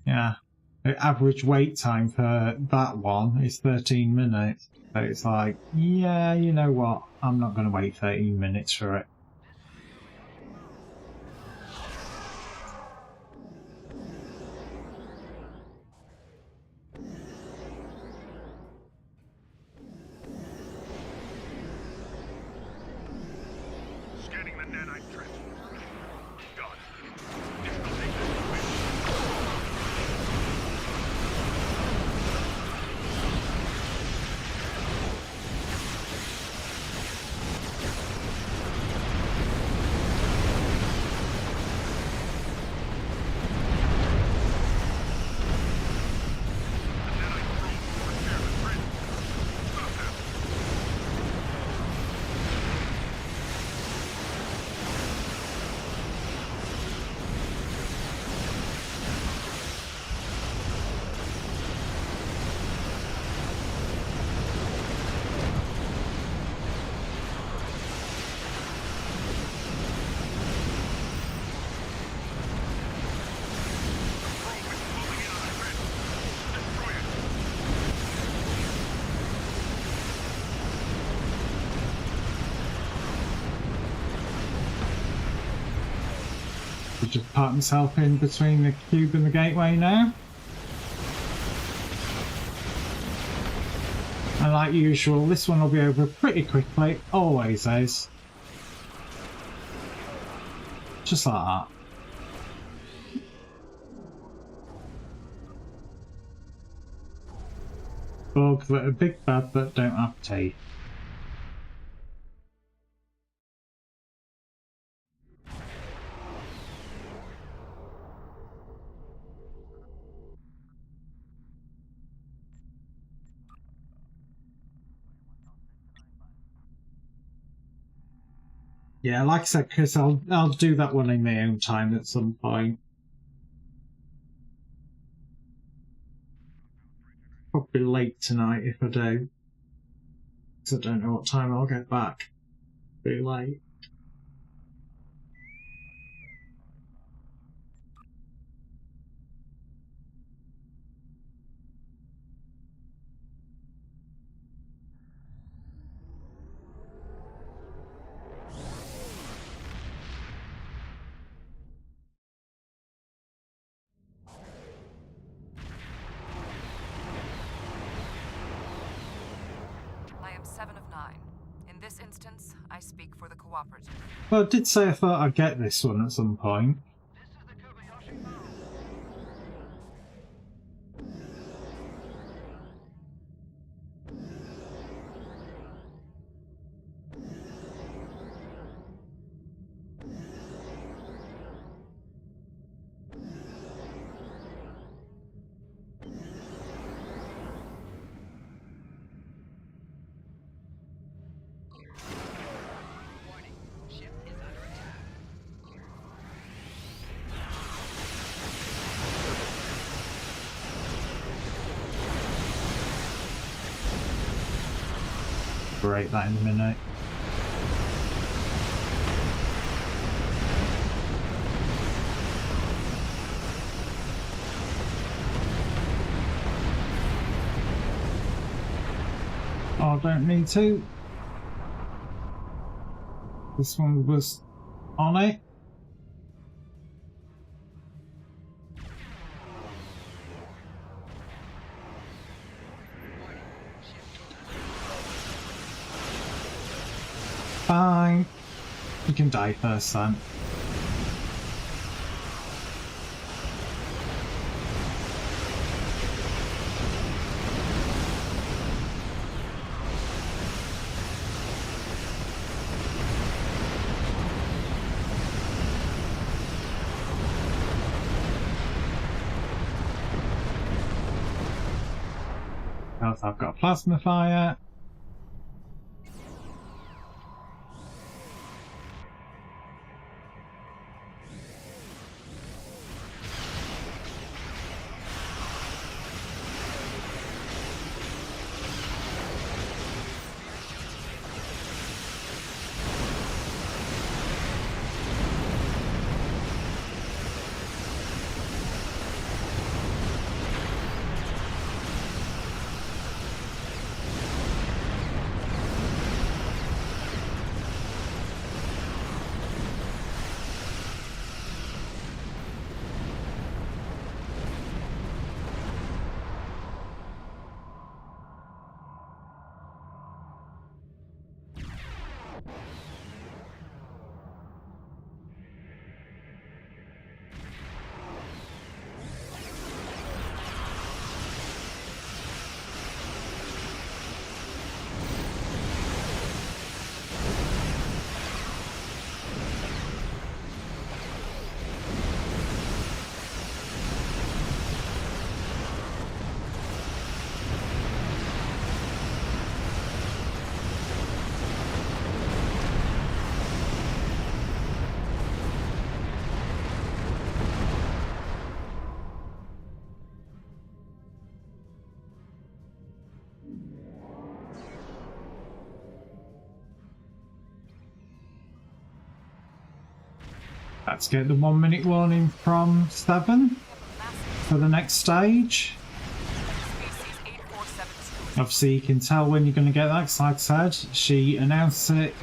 Yeah. The average wait time for that one is 13 minutes. So it's like, yeah, you know what? I'm not going to wait 13 minutes for it. Scanning the nanite trench. Got it. Just park myself in between the cube and the gateway now. And like usual, this one will be over pretty quickly, always is. Just like that. Bugs that are big bad but don't have teeth. Yeah, like I said, Chris, I'll do that one in my own time at some point. Probably late tonight if I do. Because I don't know what time I'll get back. Be late. I am 7 of 9. In this instance, I speak for the cooperative. Well, I did say I thought I'd get this one at some point. Warning, ship is under attack. Break that in a minute. Oh, I don't need to. This one was on it. Fine. You can die first, son. Else I've got plasma fire. Let's get the 1 minute warning from 7 for the next stage. Species 847 Obviously you can tell when you're going to get that, because like I said, she announced it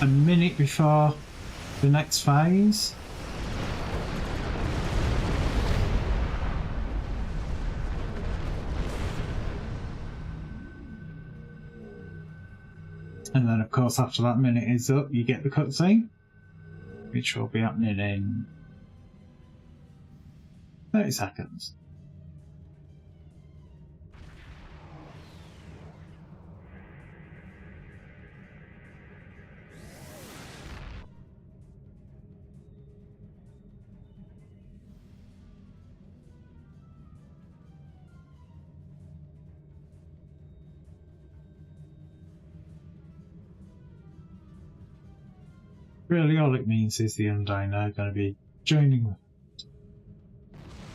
a minute before the next phase. And then of course after that minute is up, you get the cutscene, which will be happening in 30 seconds. Really all it means is the Undyne are going to be joining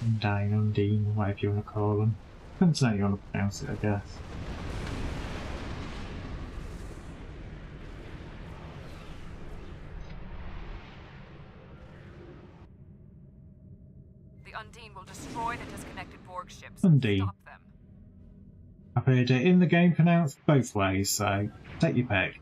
Undyne, Undine, whatever you want to call them. Depends on how you want to pronounce it, I guess. The Undine will destroy the disconnected Borg ships. Undine. Stop them. I've heard it in the game pronounced both ways, so take your pick.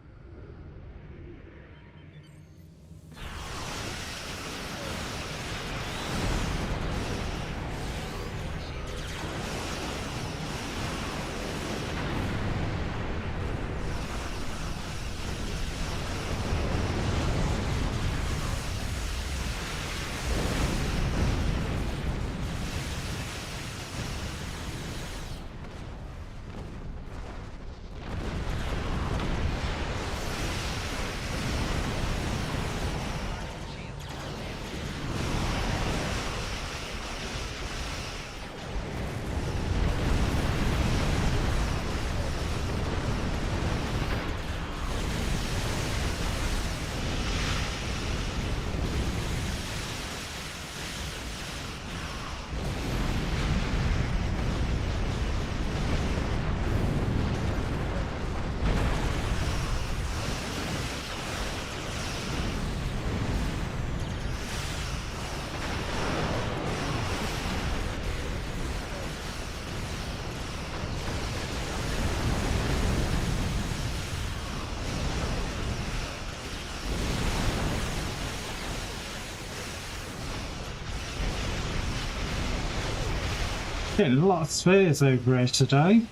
Getting a lot of spheres over here today.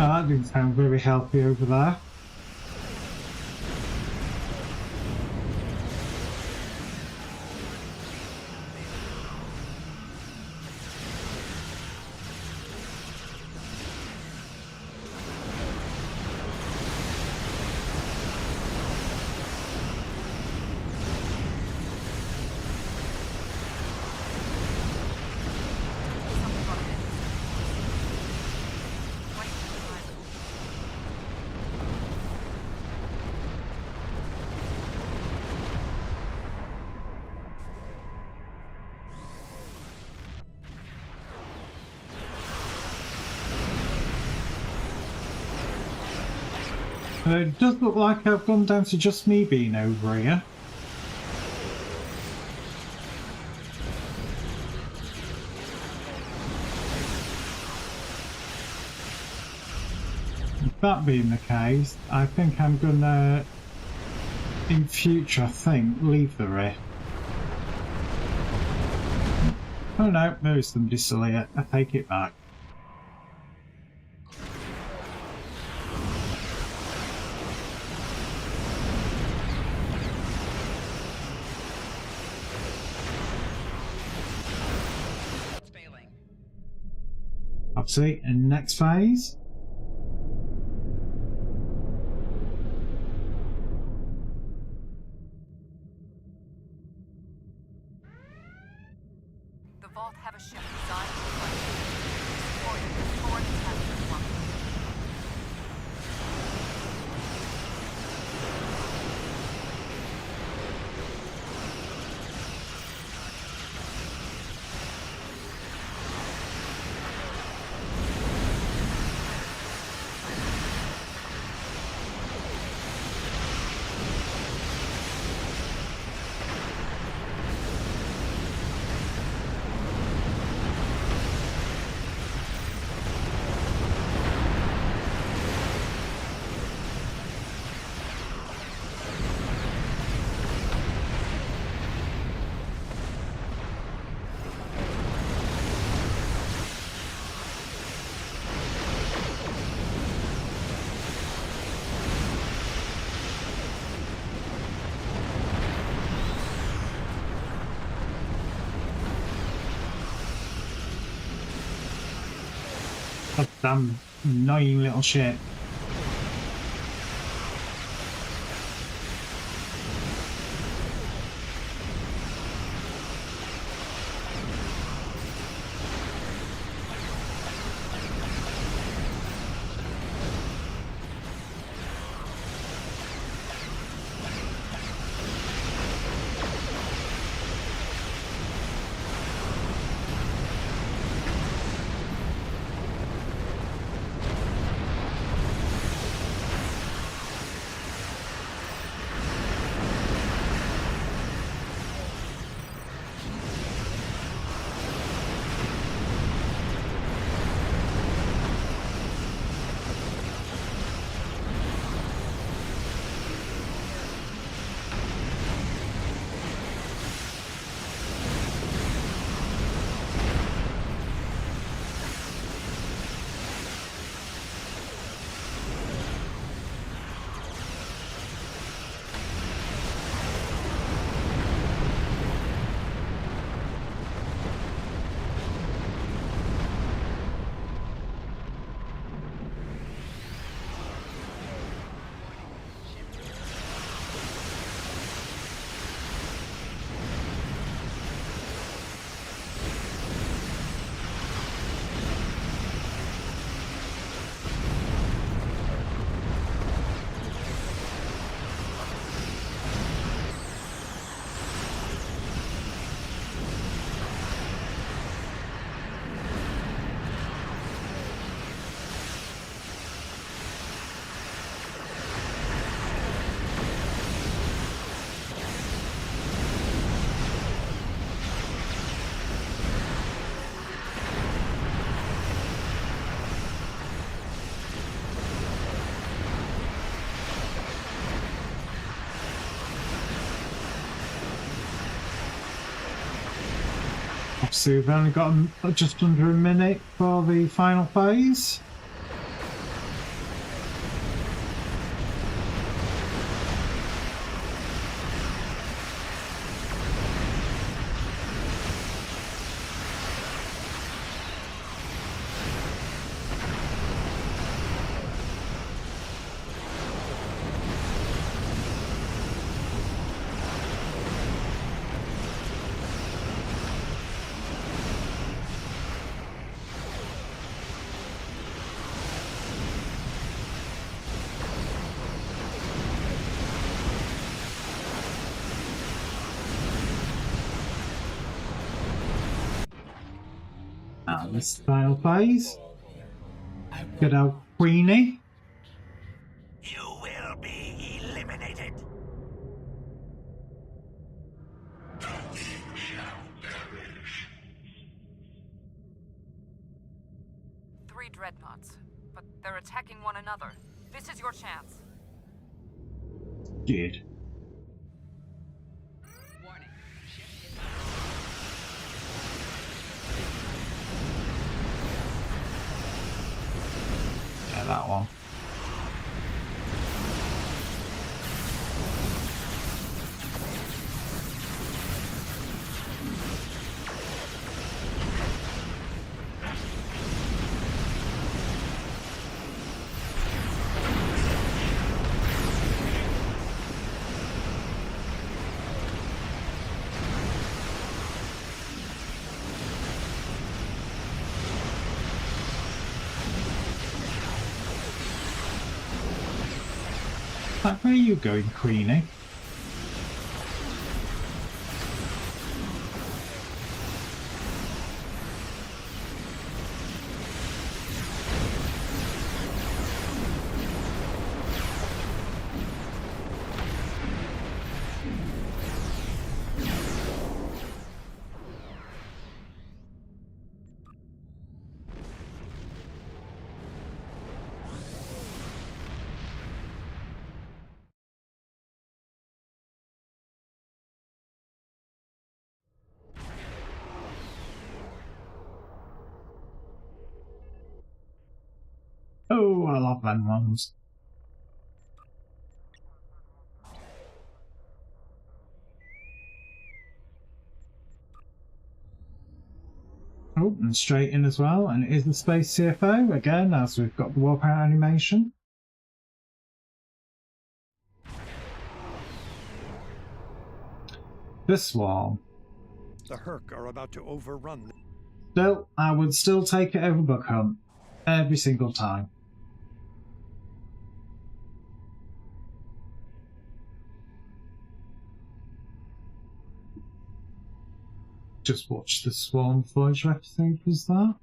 Oh, that didn't sound very healthy over there. It does look like I've gone down to just me being over here. That being the case, I think I'm gonna, in future, leave the rift. Oh no, there is somebody still here. I take it back. Obviously, in the next phase. The Vault have a ship designed to fight. Destroy the captured one. That damn annoying little shit. Obviously, we've only got just under a minute for the final phase. Start this final phase. Good old Queenie. You will be eliminated. Three dreadnoughts, but they're attacking one another. This is your chance. Good. Yeah, that one. Like, where are you going, Queenie? Oh, I love them ones. Oh, and straight in as well, and it is the Space CFO again, as we've got the warp out animation. This one. The Herc are about to overrun. Still, I would still take it over Buck Hunt every single time. Just watch the Swarm footage episode, was that?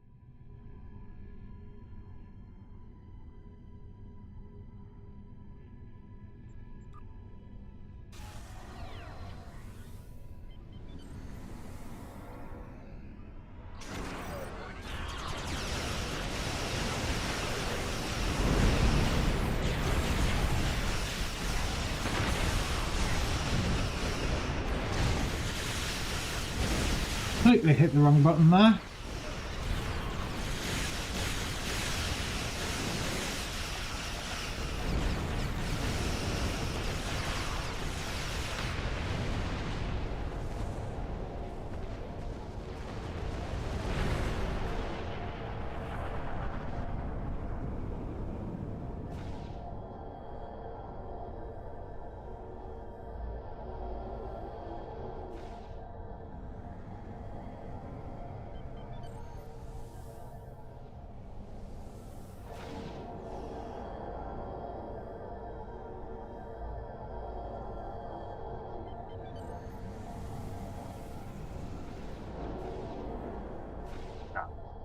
Completely hit the wrong button there.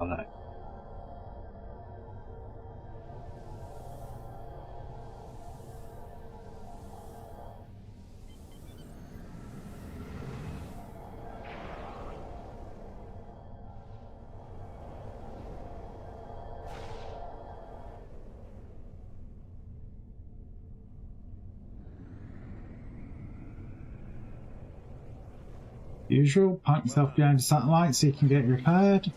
Oh, no. Usual, park yourself behind a satellite so you can get repaired.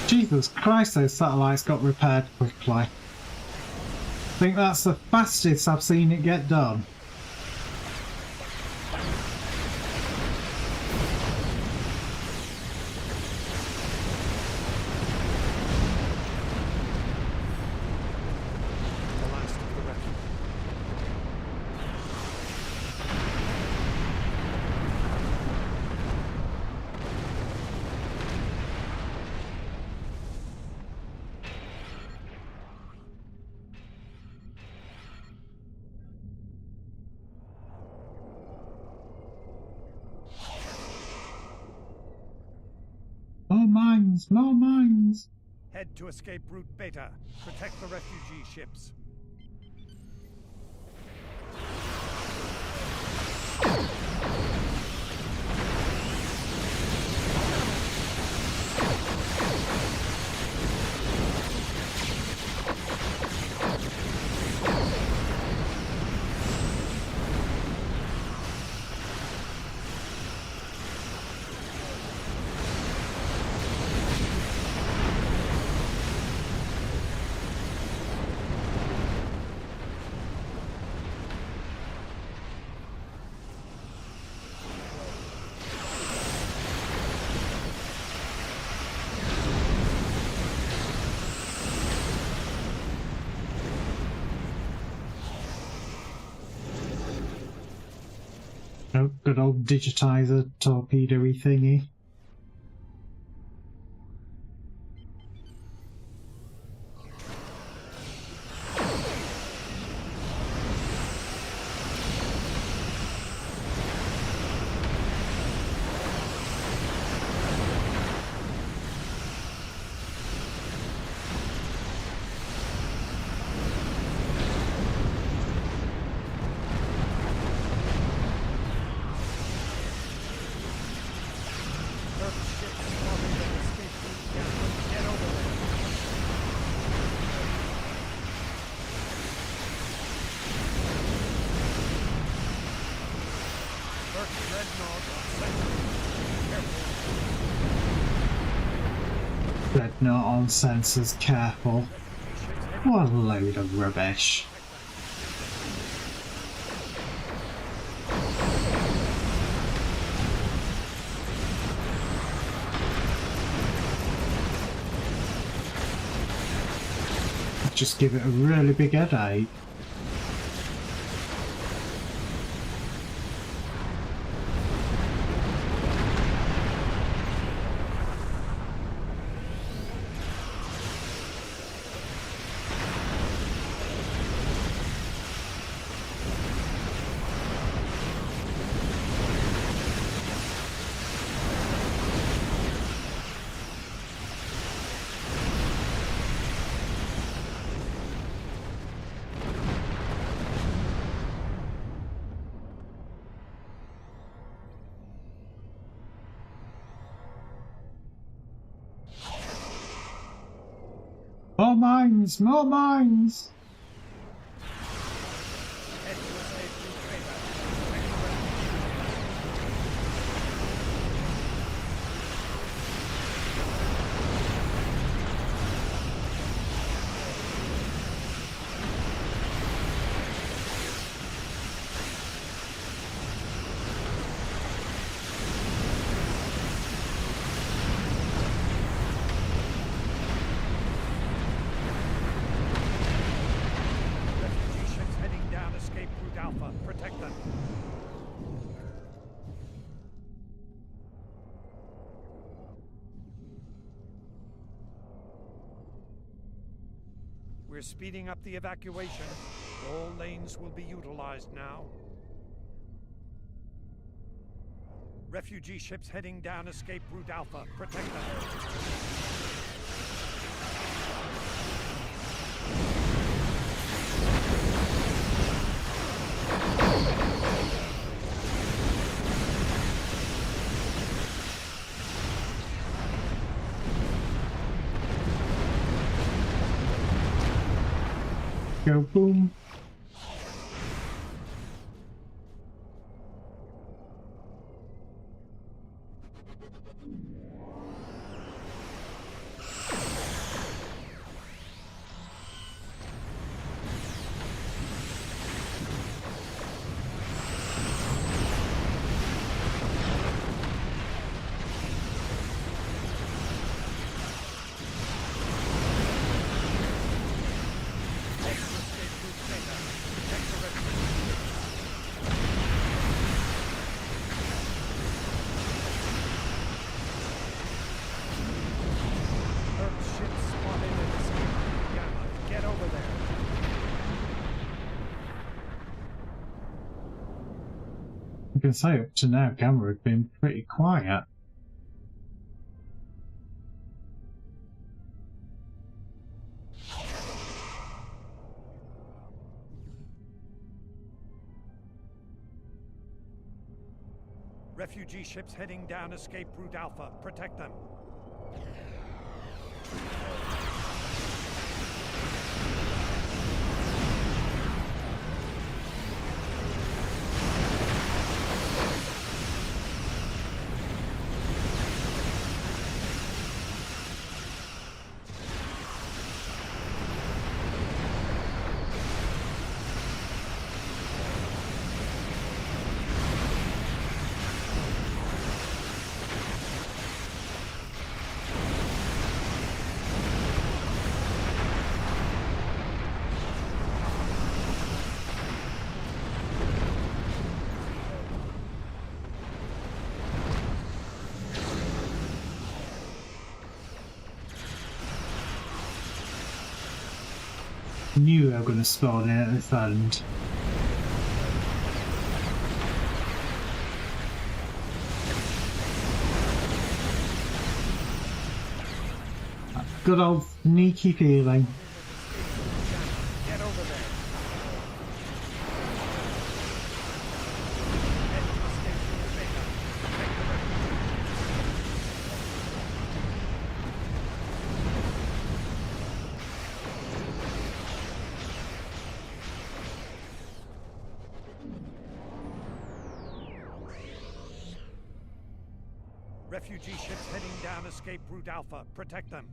Jesus Christ, those satellites got repaired quickly. I think that's the fastest I've seen it get done. mines! More mines! Head to escape route Beta. Protect the refugee ships. Oh, good old digitizer torpedo-y thingy. Dreadnought on sensors, careful. What a load of rubbish. Just give it a really big headache. More mines! More mines! Refugee ships heading down escape route Alpha. Protect them. We're speeding up the evacuation. All lanes will be utilized now. Refugee ships heading down escape route Alpha. Protect them. Go boom. I can say up to now, Gamma had been pretty quiet. Refugee ships heading down escape route Alpha. Protect them. Knew they were going to spawn in at this end. Good old sneaky feeling. Get over there. Refugee ships heading down escape route Alpha. Protect them.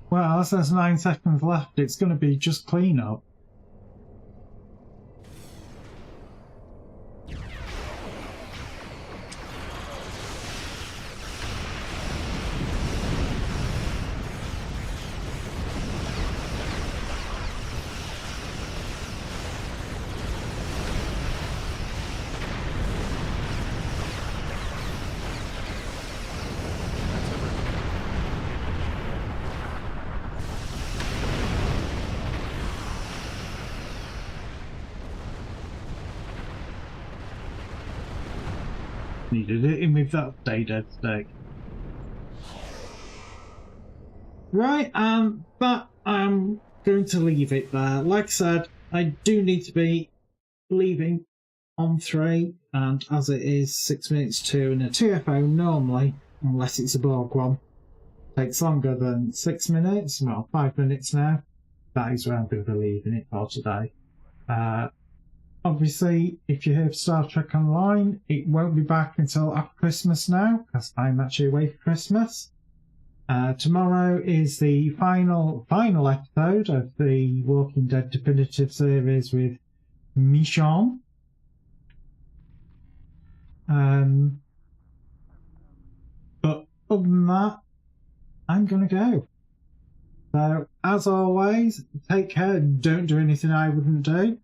Well, as there's 9 seconds left, it's going to be just clean up. Needed it in with that updated today. Right, but I'm going to leave it there. Like I said, I do need to be leaving on 3, and as it is 6 minutes to, and a TFO normally, unless it's a Borg one, takes longer than 6 minutes, well 5 minutes now. That is where I'm going to be leaving it for today. Obviously, if you have Star Trek Online, it won't be back until after Christmas now, because I'm actually away for Christmas. Tomorrow is the final episode of the Walking Dead Definitive Series with Michonne. But other than that, I'm going to go. So, as always, take care, don't do anything I wouldn't do.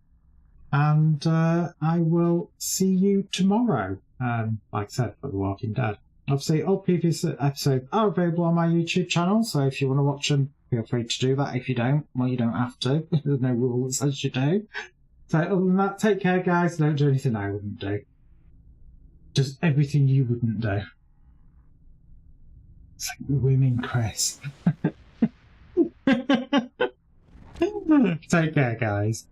And I will see you tomorrow, like I said, for The Walking Dead. Obviously, all previous episodes are available on my YouTube channel, so if you want to watch them, feel free to do that. If you don't, well, you don't have to. There's no rule that says you do. So other than that, take care, guys. Don't do anything I wouldn't do. Just everything you wouldn't do. It's like women, Chris. Take care, guys.